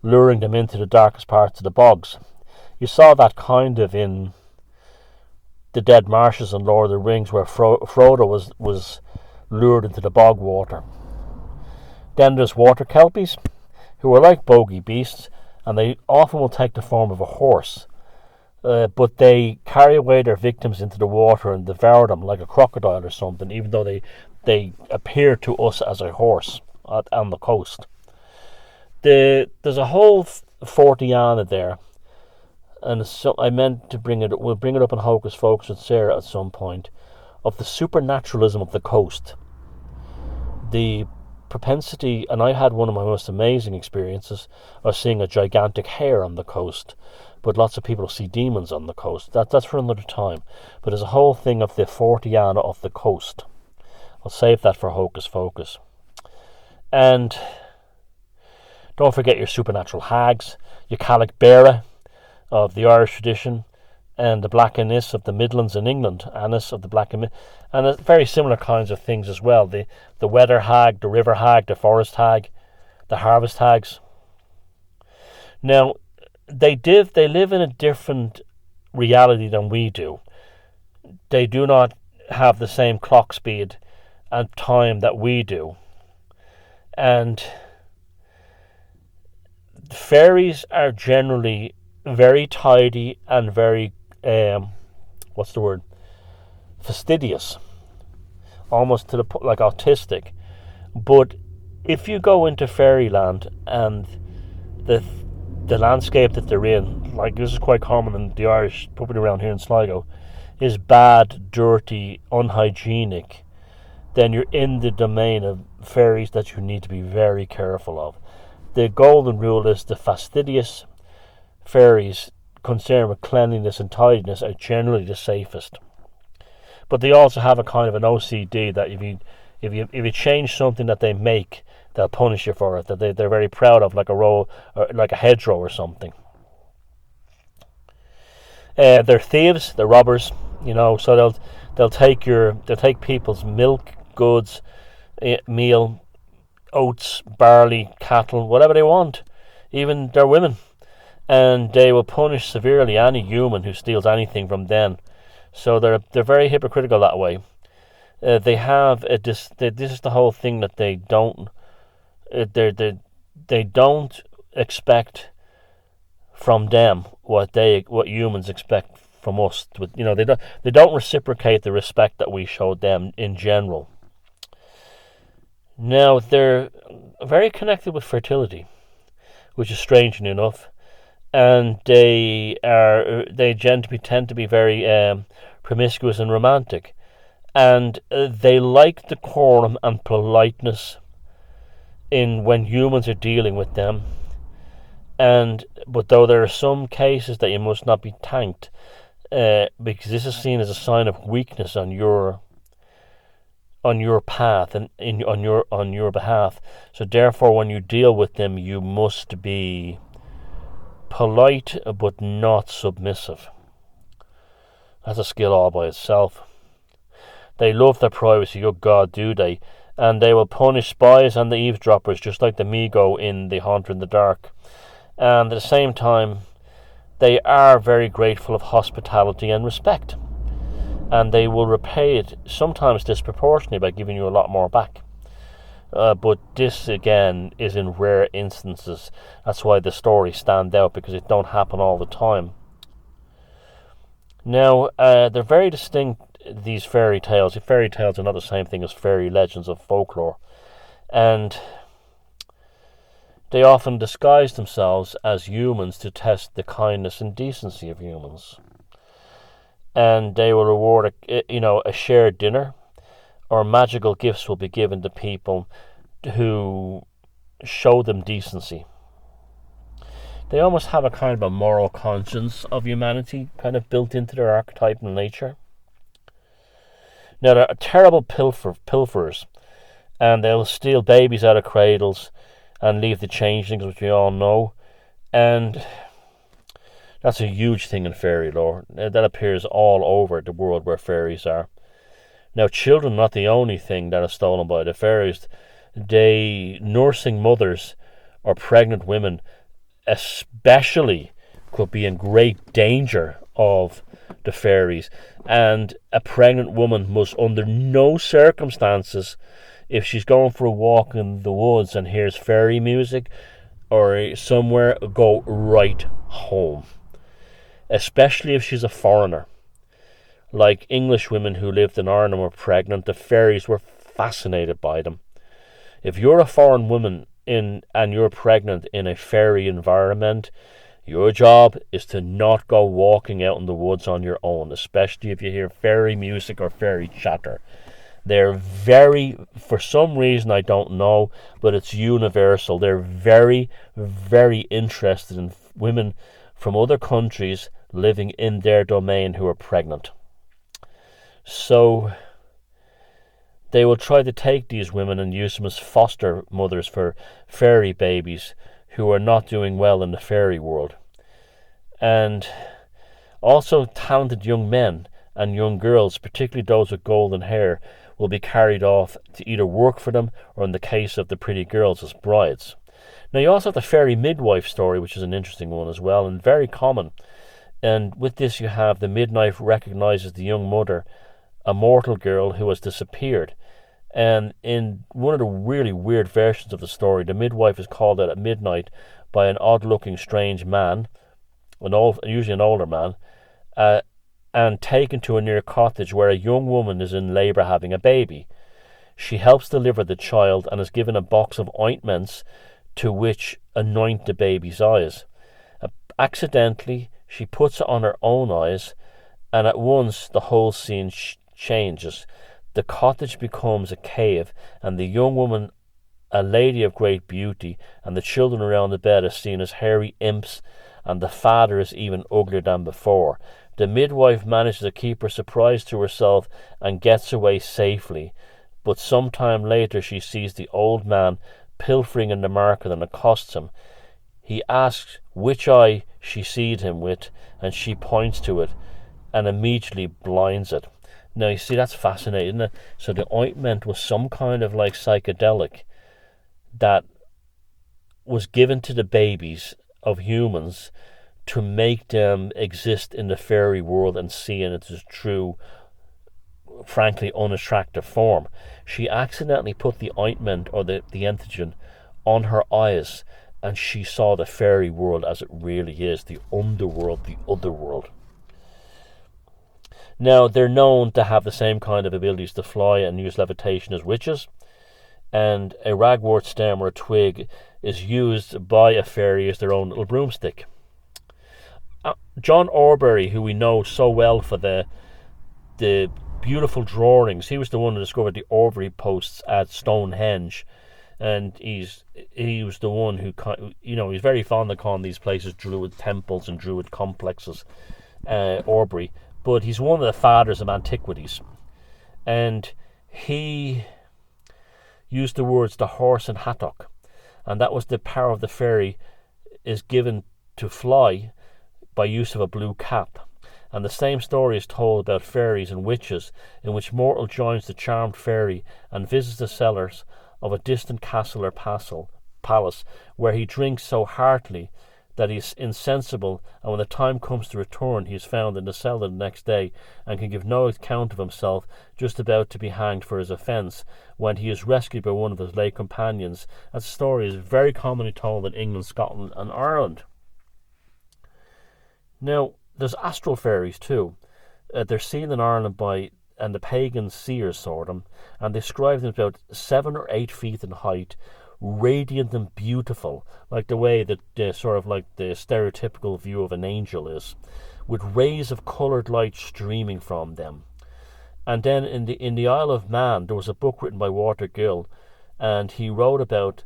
luring them into the darkest parts of the bogs. You saw that kind of in the Dead Marshes in Lord of the Rings, where Frodo was lured into the bog water. Then there's water kelpies, who are like bogey beasts, and they often will take the form of a horse, but they carry away their victims into the water and devour them like a crocodile or something, even though they appear to us as a horse on the coast. There's a whole fortiana there, and so I meant to bring it. We'll bring it up in Hocus Focus with Sarah at some point, of the supernaturalism of the coast. The propensity, and I had one of my most amazing experiences of seeing a gigantic hare on the coast, but lots of people see demons on the coast. That's for another time. But there's a whole thing of the fortiana of the coast. I'll save that for Hocus Focus. And don't forget your supernatural hags, your Cailleach Beara of the Irish tradition, and the Black Annis of the Midlands in England, Annis of the Black Annis, and very similar kinds of things as well. The weather hag, the river hag, the forest hag, the harvest hags. Now, they live in a different reality than we do. They do not have the same clock speed and time that we do. And fairies are generally very tidy and very fastidious, almost to the like autistic. But if you go into fairyland and the landscape that they're in, like this is quite common in the Irish, probably around here in Sligo, is bad, dirty, unhygienic, then you're in the domain of fairies that you need to be very careful of. The golden rule is the fastidious fairies concerned with cleanliness and tidiness are generally the safest. But they also have a kind of an OCD that if you change something that they make, they'll punish you for it. That they're very proud of, like a row, or like a hedgerow or something. They're thieves, they're robbers, So they'll take people's milk, goods, meal, oats, barley, cattle, whatever they want. Even their women. And they will punish severely any human who steals anything from them. So they're very hypocritical that way. They have this is the whole thing that they don't they don't expect from them what humans expect from us. They don't reciprocate the respect that we showed them in general. Now they're very connected with fertility, which is strange enough, and they tend to be very promiscuous and romantic, and they like decorum and politeness in when humans are dealing with them. But though there are some cases that you must not be thanked, because this is seen as a sign of weakness on your path and on your behalf. So therefore, when you deal with them, you must be polite but not submissive. That's a skill all by itself. They love their privacy, oh God, do they? And they will punish spies and the eavesdroppers, just like the Migo in The Haunter in the Dark. And at the same time, they are very grateful of hospitality and respect. And they will repay it, sometimes disproportionately, by giving you a lot more back. But this, again, is in rare instances. That's why the stories stand out, because it don't happen all the time. Now, they're very distinct, these fairy tales. Fairy tales are not the same thing as fairy legends of folklore. And they often disguise themselves as humans to test the kindness and decency of humans. And they will reward a shared dinner, or magical gifts will be given to people who show them decency. They almost have a kind of a moral conscience of humanity kind of built into their archetypal nature. Now, they're terrible pilferers, and they'll steal babies out of cradles and leave the changelings, which we all know. And that's a huge thing in fairy lore. That appears all over the world where fairies are. Now, children are not the only thing that is stolen by the fairies. Nursing mothers or pregnant women especially could be in great danger of the fairies, and a pregnant woman must under no circumstances, if she's going for a walk in the woods and hears fairy music or somewhere, go right home, especially if she's a foreigner. Like English women who lived in Ireland were pregnant, the fairies were fascinated by them. If you're a foreign woman and you're pregnant in a fairy environment, your job is to not go walking out in the woods on your own, especially if you hear fairy music or fairy chatter. They're for some reason I don't know, but it's universal. They're very, very interested in women from other countries living in their domain who are pregnant. So they will try to take these women and use them as foster mothers for fairy babies who are not doing well in the fairy world. And also talented young men and young girls, particularly those with golden hair, will be carried off to either work for them or, in the case of the pretty girls, as brides. Now you also have the fairy midwife story, which is an interesting one as well and very common. And with this you have the midwife recognizes the young mother, a mortal girl who has disappeared. And in one of the really weird versions of the story, the midwife is called out at midnight by an odd-looking strange man, usually an older man, and taken to a near cottage where a young woman is in labour having a baby. She helps deliver the child and is given a box of ointments to which anoint the baby's eyes. Accidentally, she puts it on her own eyes, and at once the whole scene changes. The cottage becomes a cave, and the young woman, a lady of great beauty, and the children around the bed are seen as hairy imps, and the father is even uglier than before. The midwife manages to keep her surprise to herself and gets away safely, but some time later she sees the old man pilfering in the market and accosts him. He asks which eye she seed him with, and she points to it and immediately blinds it. Now you see, that's fascinating, isn't it? So the ointment was some kind of like psychedelic that was given to the babies of humans to make them exist in the fairy world and see in its true, frankly unattractive form. She accidentally put the ointment or the antigen on her eyes, and she saw the fairy world as it really is, the underworld, the other world. Now, they're known to have the same kind of abilities to fly and use levitation as witches, and a ragwort stem or a twig is used by a fairy as their own little broomstick. John Aubrey, who we know so well for the beautiful drawings, he was the one who discovered the Aubrey posts at Stonehenge, and he was the one who, he's very fond of calling these places druid temples and druid complexes, Aubrey, but he's one of the fathers of antiquities, and he used the words the horse and hattock, and that was the power of the fairy is given to fly by use of a blue cap. And the same story is told about fairies and witches, in which mortal joins the charmed fairy and visits the cellars of a distant castle or palace, where he drinks so heartily that he is insensible, and when the time comes to return, he is found in the cellar the next day, and can give no account of himself, just about to be hanged for his offence, when he is rescued by one of his lay companions. That story is very commonly told in England, Scotland, and Ireland. Now, there's astral fairies too. They're seen in Ireland and the pagan seers saw them, and they describe them about 7 or 8 feet in height, radiant and beautiful, like the way that sort of like the stereotypical view of an angel is, with rays of coloured light streaming from them. And then in the Isle of Man, there was a book written by Walter Gill, and he wrote about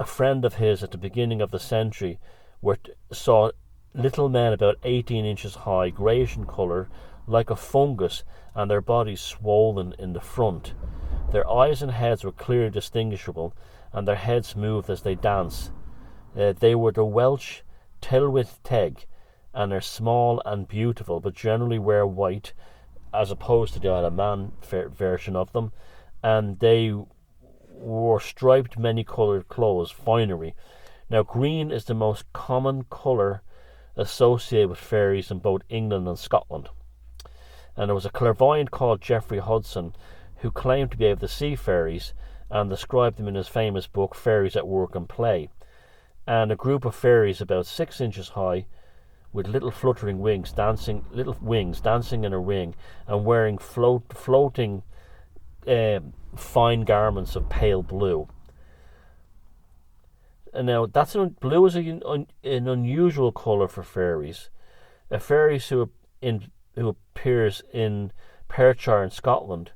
a friend of his at the beginning of the century, where saw little men about 18 inches high, greyish in colour, like a fungus, and their bodies swollen in the front. Their eyes and heads were clearly distinguishable, and their heads moved as they danced. They were the Welsh Tylwyth Teg, and are small and beautiful, but generally wear white, as opposed to the Isle of Man version of them, and they wore striped many-coloured clothes, finery. Now, green is the most common colour associated with fairies in both England and Scotland. And there was a clairvoyant called Geoffrey Hudson who claimed to be able to see fairies and described them in his famous book Fairies at Work and Play. And a group of fairies about 6 inches high, with little fluttering wings dancing in a ring, and wearing floating fine garments of pale blue. And now blue is an unusual colour for fairies. A fairy who appears in Perthshire in Scotland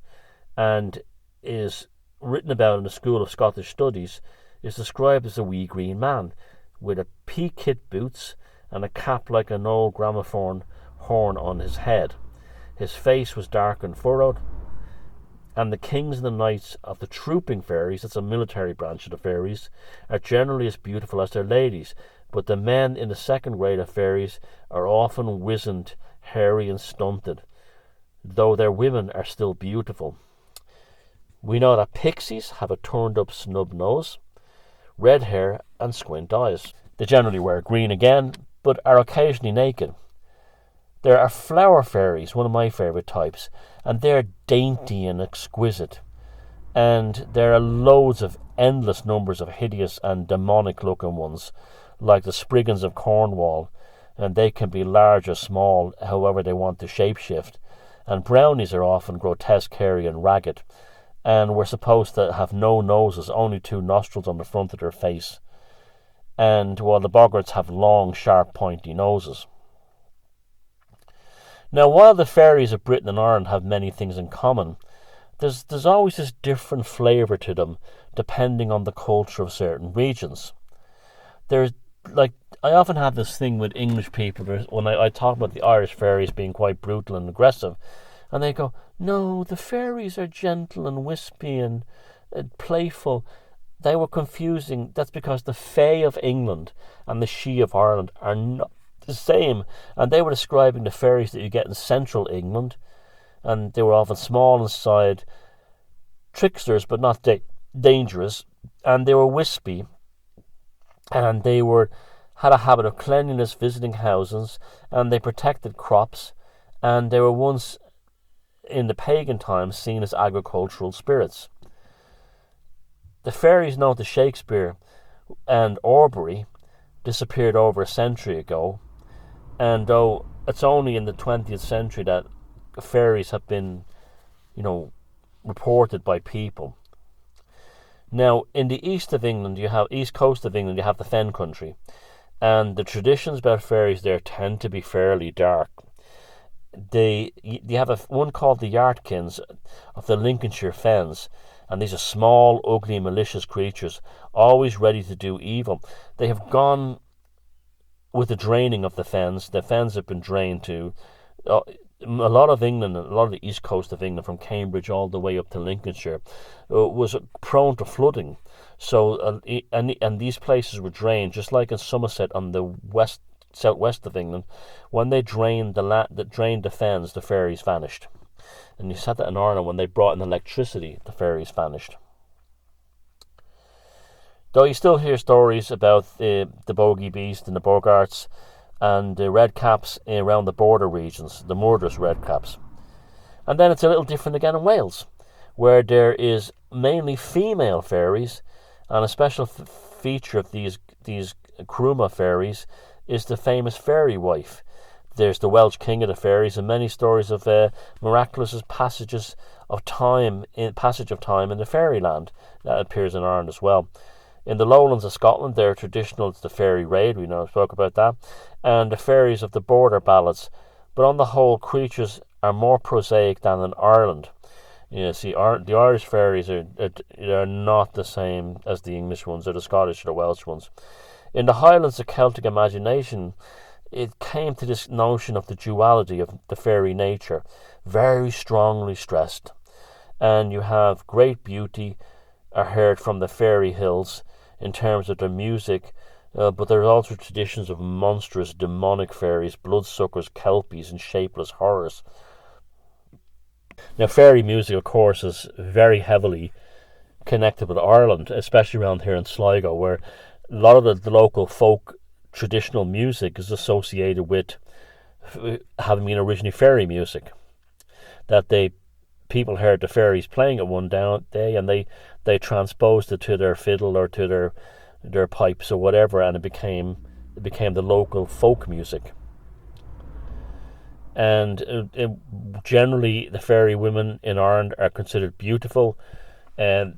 and is written about in the School of Scottish Studies is described as a wee green man with a pea-kit boots and a cap like an old gramophone horn on his head. His face was dark and furrowed, and the kings and the knights of the trooping fairies, that's a military branch of the fairies, are generally as beautiful as their ladies, but the men in the second grade of fairies are often wizened, hairy and stunted, though their women are still beautiful. We know that pixies have a turned-up snub nose, red hair and squint eyes. They generally wear green again, but are occasionally naked. There are flower fairies, one of my favourite types, and they're dainty and exquisite. And there are endless numbers of hideous and demonic-looking ones, like the Spriggans of Cornwall, and they can be large or small, however they want to shapeshift. And brownies are often grotesque, hairy and ragged, and we're supposed to have no noses, only 2 nostrils on the front of their face. And while the boggarts have long, sharp, pointy noses. Now, while the fairies of Britain and Ireland have many things in common, there's always this different flavour to them, depending on the culture of certain regions. I often have this thing with English people when I talk about the Irish fairies being quite brutal and aggressive, and they go, no, the fairies are gentle and wispy and playful. They were confusing. That's because the Fae of England and the She of Ireland are not the same, and they were describing the fairies that you get in central England, and they were often small inside, tricksters but not dangerous, and they were wispy, and they had a habit of cleanliness, visiting houses, and they protected crops, and they were once in the pagan times seen as agricultural spirits. The fairies known to Shakespeare and Aubrey disappeared over a century ago, and though it's only in the 20th century that fairies have been, reported by people. Now, in the east coast of England, you have the Fen country, and the traditions about fairies there tend to be fairly dark. You have one called the Yartkins of the Lincolnshire Fens, and these are small, ugly, malicious creatures, always ready to do evil. They have gone with the draining of the Fens. The Fens have been drained to a lot of England, a lot of the east coast of England, from Cambridge all the way up to Lincolnshire, was prone to flooding. So, and these places were drained, just like in Somerset on the southwest of England. When they drained the fens, the fairies vanished. And you said that in Ireland, when they brought in electricity, the fairies vanished. Though you still hear stories about the bogey beast and the bogarts and the red caps around the border regions, the murderous red caps. And then it's a little different again in Wales, where there is mainly female fairies, and a special feature of these Cruma fairies is the famous fairy wife. There's the Welsh king of the fairies, and many stories of miraculous passage of time in the fairyland that appears in Ireland as well. In the lowlands of Scotland, there are traditional, it's the fairy raid, we spoke about that, and the fairies of the border ballads. But on the whole, creatures are more prosaic than in Ireland. The Irish fairies are not the same as the English ones, or the Scottish or the Welsh ones. In the Highlands of Celtic imagination, it came to this notion of the duality of the fairy nature, very strongly stressed. And you have great beauty are heard from the fairy hills in terms of their music, but there are also traditions of monstrous demonic fairies, bloodsuckers, kelpies, and shapeless horrors. Now, fairy music, of course, is very heavily connected with Ireland, especially around here in Sligo, where a lot of the local folk traditional music is associated with having been originally fairy music. That people heard the fairies playing it one day, and they transposed it to their fiddle or to their pipes or whatever, and it became the local folk music. And generally, the fairy women in Ireland are considered beautiful, and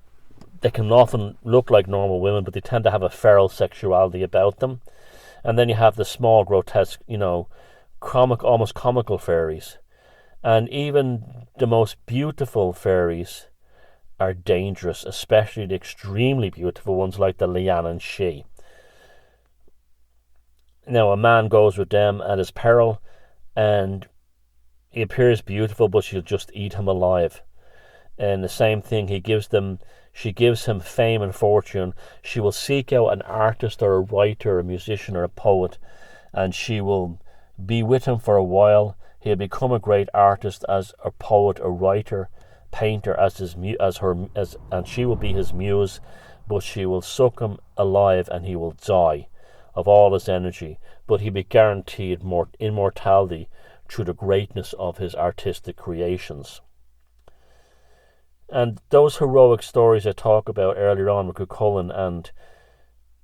they can often look like normal women, but they tend to have a feral sexuality about them. And then you have the small, grotesque, almost comical fairies. And even the most beautiful fairies are dangerous, especially the extremely beautiful ones like the Leannan She. Now, a man goes with them at his peril, and he appears beautiful, but she'll just eat him alive. And the same thing, she gives him fame and fortune. She will seek out an artist or a writer or a musician or a poet, and she will be with him for a while. He'll become a great artist as a poet, a writer, painter, and she will be his muse, but she will suck him alive and he will die of all his energy, but he'll be guaranteed immortality through the greatness of his artistic creations. And those heroic stories I talked about earlier on with Cuchulainn and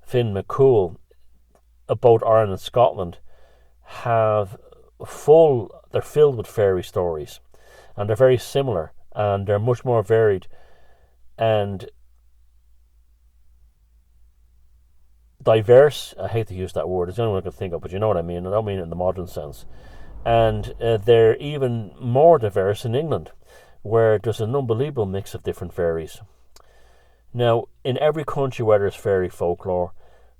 Finn McCool about Ireland and Scotland they're filled with fairy stories, and they're very similar, and they're much more varied and diverse. I hate to use that word, it's the only one I can think of, but you know what I mean. I don't mean it in the modern sense. And they're even more diverse in England, where there's an unbelievable mix of different fairies. Now, in every country where there's fairy folklore,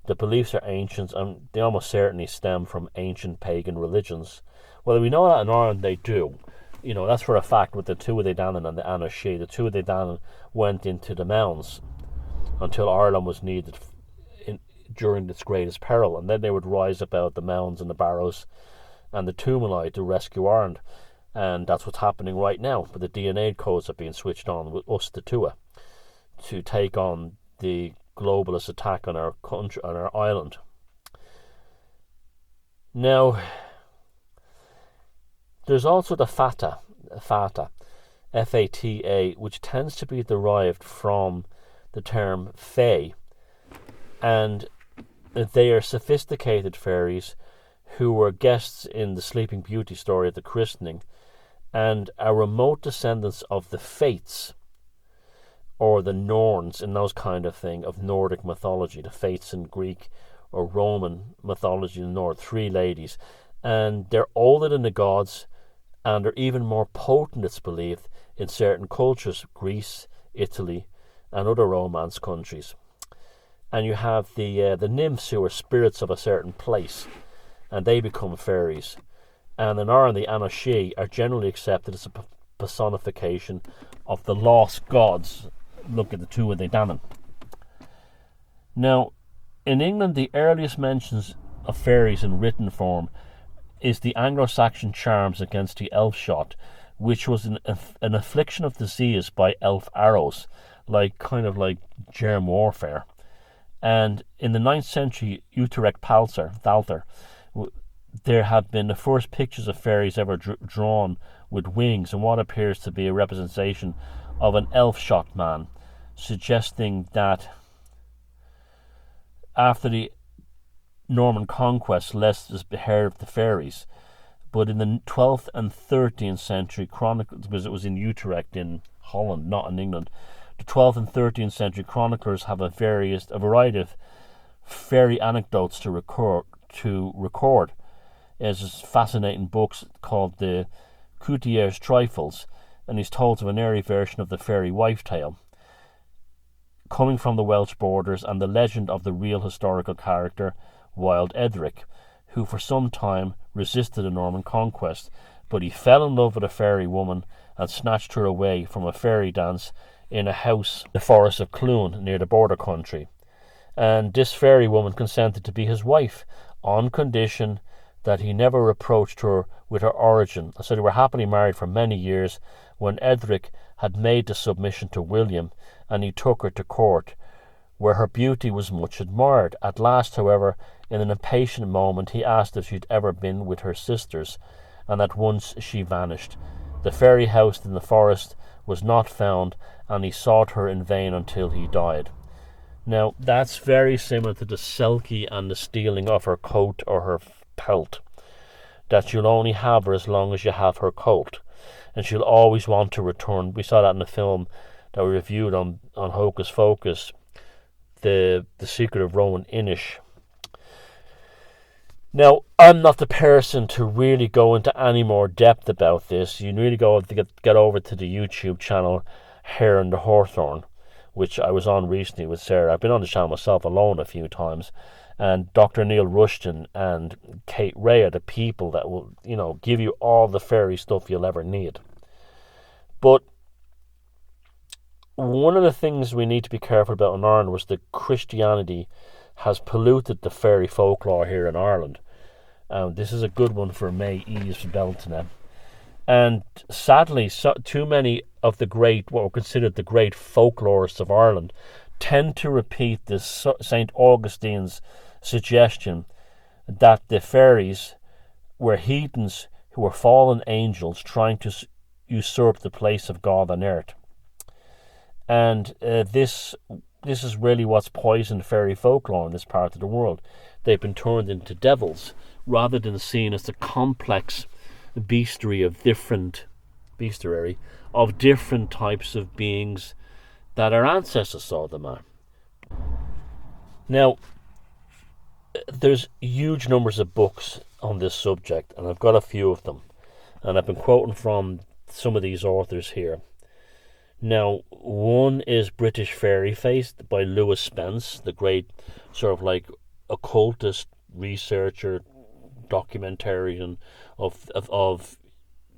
the beliefs are ancient, and they almost certainly stem from ancient pagan religions. Well, we know that in Ireland they do. That's for a fact with the Tuatha Dé Danann and the Anna She. The Tuatha Dé Danann went into the mounds until Ireland was needed during its greatest peril, and then they would rise up out the mounds and the barrows and the tumuli to rescue Ireland. And that's what's happening right now. But the DNA codes are being switched on with us, the Tua, to take on the globalist attack on our country, on our island. Now, there's also the Fata, F-A-T-A, which tends to be derived from the term Fae, and they are sophisticated fairies who were guests in the Sleeping Beauty story at the christening, and are remote descendants of the Fates, or the Norns, and those kind of thing, of Nordic mythology. The Fates in Greek or Roman mythology in the North, three ladies. And they're older than the gods, and are even more potent, it's believed, in certain cultures, Greece, Italy, and other Romance countries. And you have the nymphs, who are spirits of a certain place, and they become fairies. And in Ireland, the Anashi are generally accepted as a personification of the lost gods. Look at the two of the Danann. Now, in England, the earliest mentions of fairies in written form is the Anglo-Saxon charms against the elf shot, which was an affliction of disease by elf arrows, kind of like germ warfare. And in the 9th century Utrecht Thalter, there have been the first pictures of fairies ever drawn with wings and what appears to be a representation of an elf-shot man, suggesting that after the Norman conquest, less is heard of the fairies. But in the 12th and 13th century chronicles, because it was in Utrecht in Holland, not in England, the 12th and 13th century chroniclers have a variety of fairy anecdotes to record. There's this fascinating books called the Coutier's Trifles, and he's told of an early version of the fairy wife tale, coming from the Welsh borders, and the legend of the real historical character Wild Edric, who for some time resisted the Norman conquest, but he fell in love with a fairy woman and snatched her away from a fairy dance in a house in the forest of Clun near the border country. And this fairy woman consented to be his wife on condition that he never reproached her with her origin. So they were happily married for many years, when Edric had made the submission to William, and he took her to court, where her beauty was much admired. At last, however, in an impatient moment, he asked if she'd ever been with her sisters, and at once she vanished. The fairy house in the forest was not found, and he sought her in vain until he died. Now, that's very similar to the Selkie and the stealing of her coat or her pelt, that you'll only have her as long as you have her coat, and she'll always want to return. We saw that in the film that we reviewed on Hocus Focus, the Secret of Rowan Inish. Now, I'm not the person to really go into any more depth about this. You really go to get over to the YouTube channel Hare and the Hawthorn, which I was on recently with Sarah. I've been on the channel myself alone a few times, and Dr. Neil Rushton and Kate Ray are the people that will, give you all the fairy stuff you'll ever need. But one of the things we need to be careful about in Ireland was that Christianity has polluted the fairy folklore here in Ireland. This is a good one for May Eves Beltaine. And sadly, too many of what were considered the great folklorists of Ireland tend to repeat this St. Augustine's suggestion that the fairies were heathens who were fallen angels trying to usurp the place of God on earth. And this is really what's poisoned fairy folklore in this part of the world. They've been turned into devils rather than seen as the complex bestiary of different types of beings that our ancestors saw them as. Now, there's huge numbers of books on this subject, and I've got a few of them, and I've been quoting from some of these authors here. Now, one is British Fairy Face by Lewis Spence, the great sort of like occultist researcher, documentarian of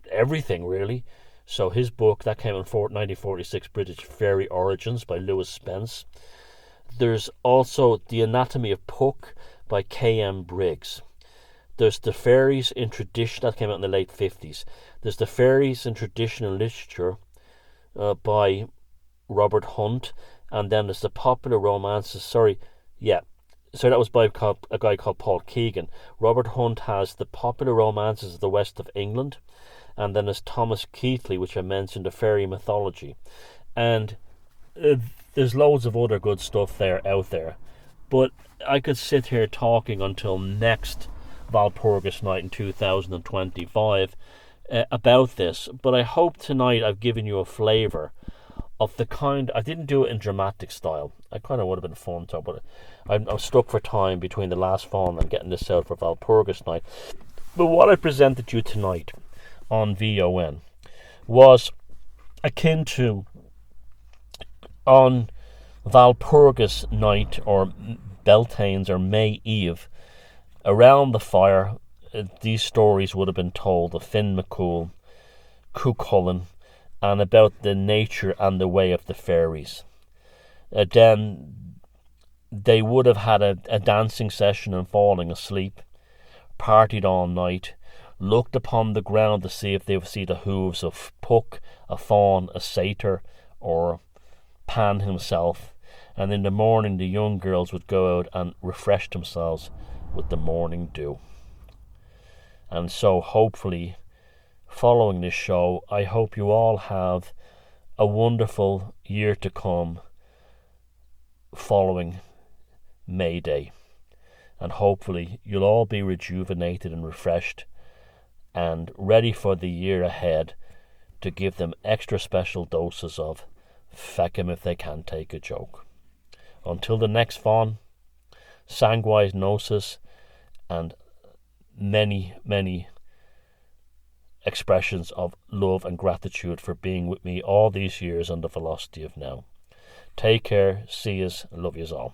everything, really. So his book, that came in 1946, British Fairy Origins by Lewis Spence. There's also The Anatomy of Puck by K.M. Briggs. There's The Fairies in Tradition, that came out in the late 50s. There's The Fairies in Traditional Literature by Robert Hunt. And then there's The Popular Romances, so that was by a guy called Paul Keegan. Robert Hunt has The Popular Romances of the West of England. And then there's Thomas Keathley, which I mentioned, The Fairy Mythology. And there's loads of other good stuff out there. But I could sit here talking until next Walpurgis night in 2025 about this. But I hope tonight I've given you a flavour of the kind. I didn't do it in dramatic style. I kind of would have been fun to, but I'm stuck for time between the last VoN and getting this out for Walpurgis night. But what I presented you tonight on VoN was akin to on Walpurgis night or Beltaine's or May Eve, around the fire, these stories would have been told of Finn McCool, Cuchulainn, and about the nature and the way of the fairies. Then they would have had a dancing session and falling asleep, partied all night, looked upon the ground to see if they would see the hooves of Puck, a fawn, a satyr, or Pan himself, and in the morning the young girls would go out and refresh themselves with the morning dew. And so hopefully, following this show, I hope you all have a wonderful year to come following May Day. And hopefully you'll all be rejuvenated and refreshed and ready for the year ahead to give them extra special doses of feck 'em if they can take a joke. Until the next VoN, sanguis gnosis, and many, many expressions of love and gratitude for being with me all these years on the velocity of now. Take care, see yous, love yous all.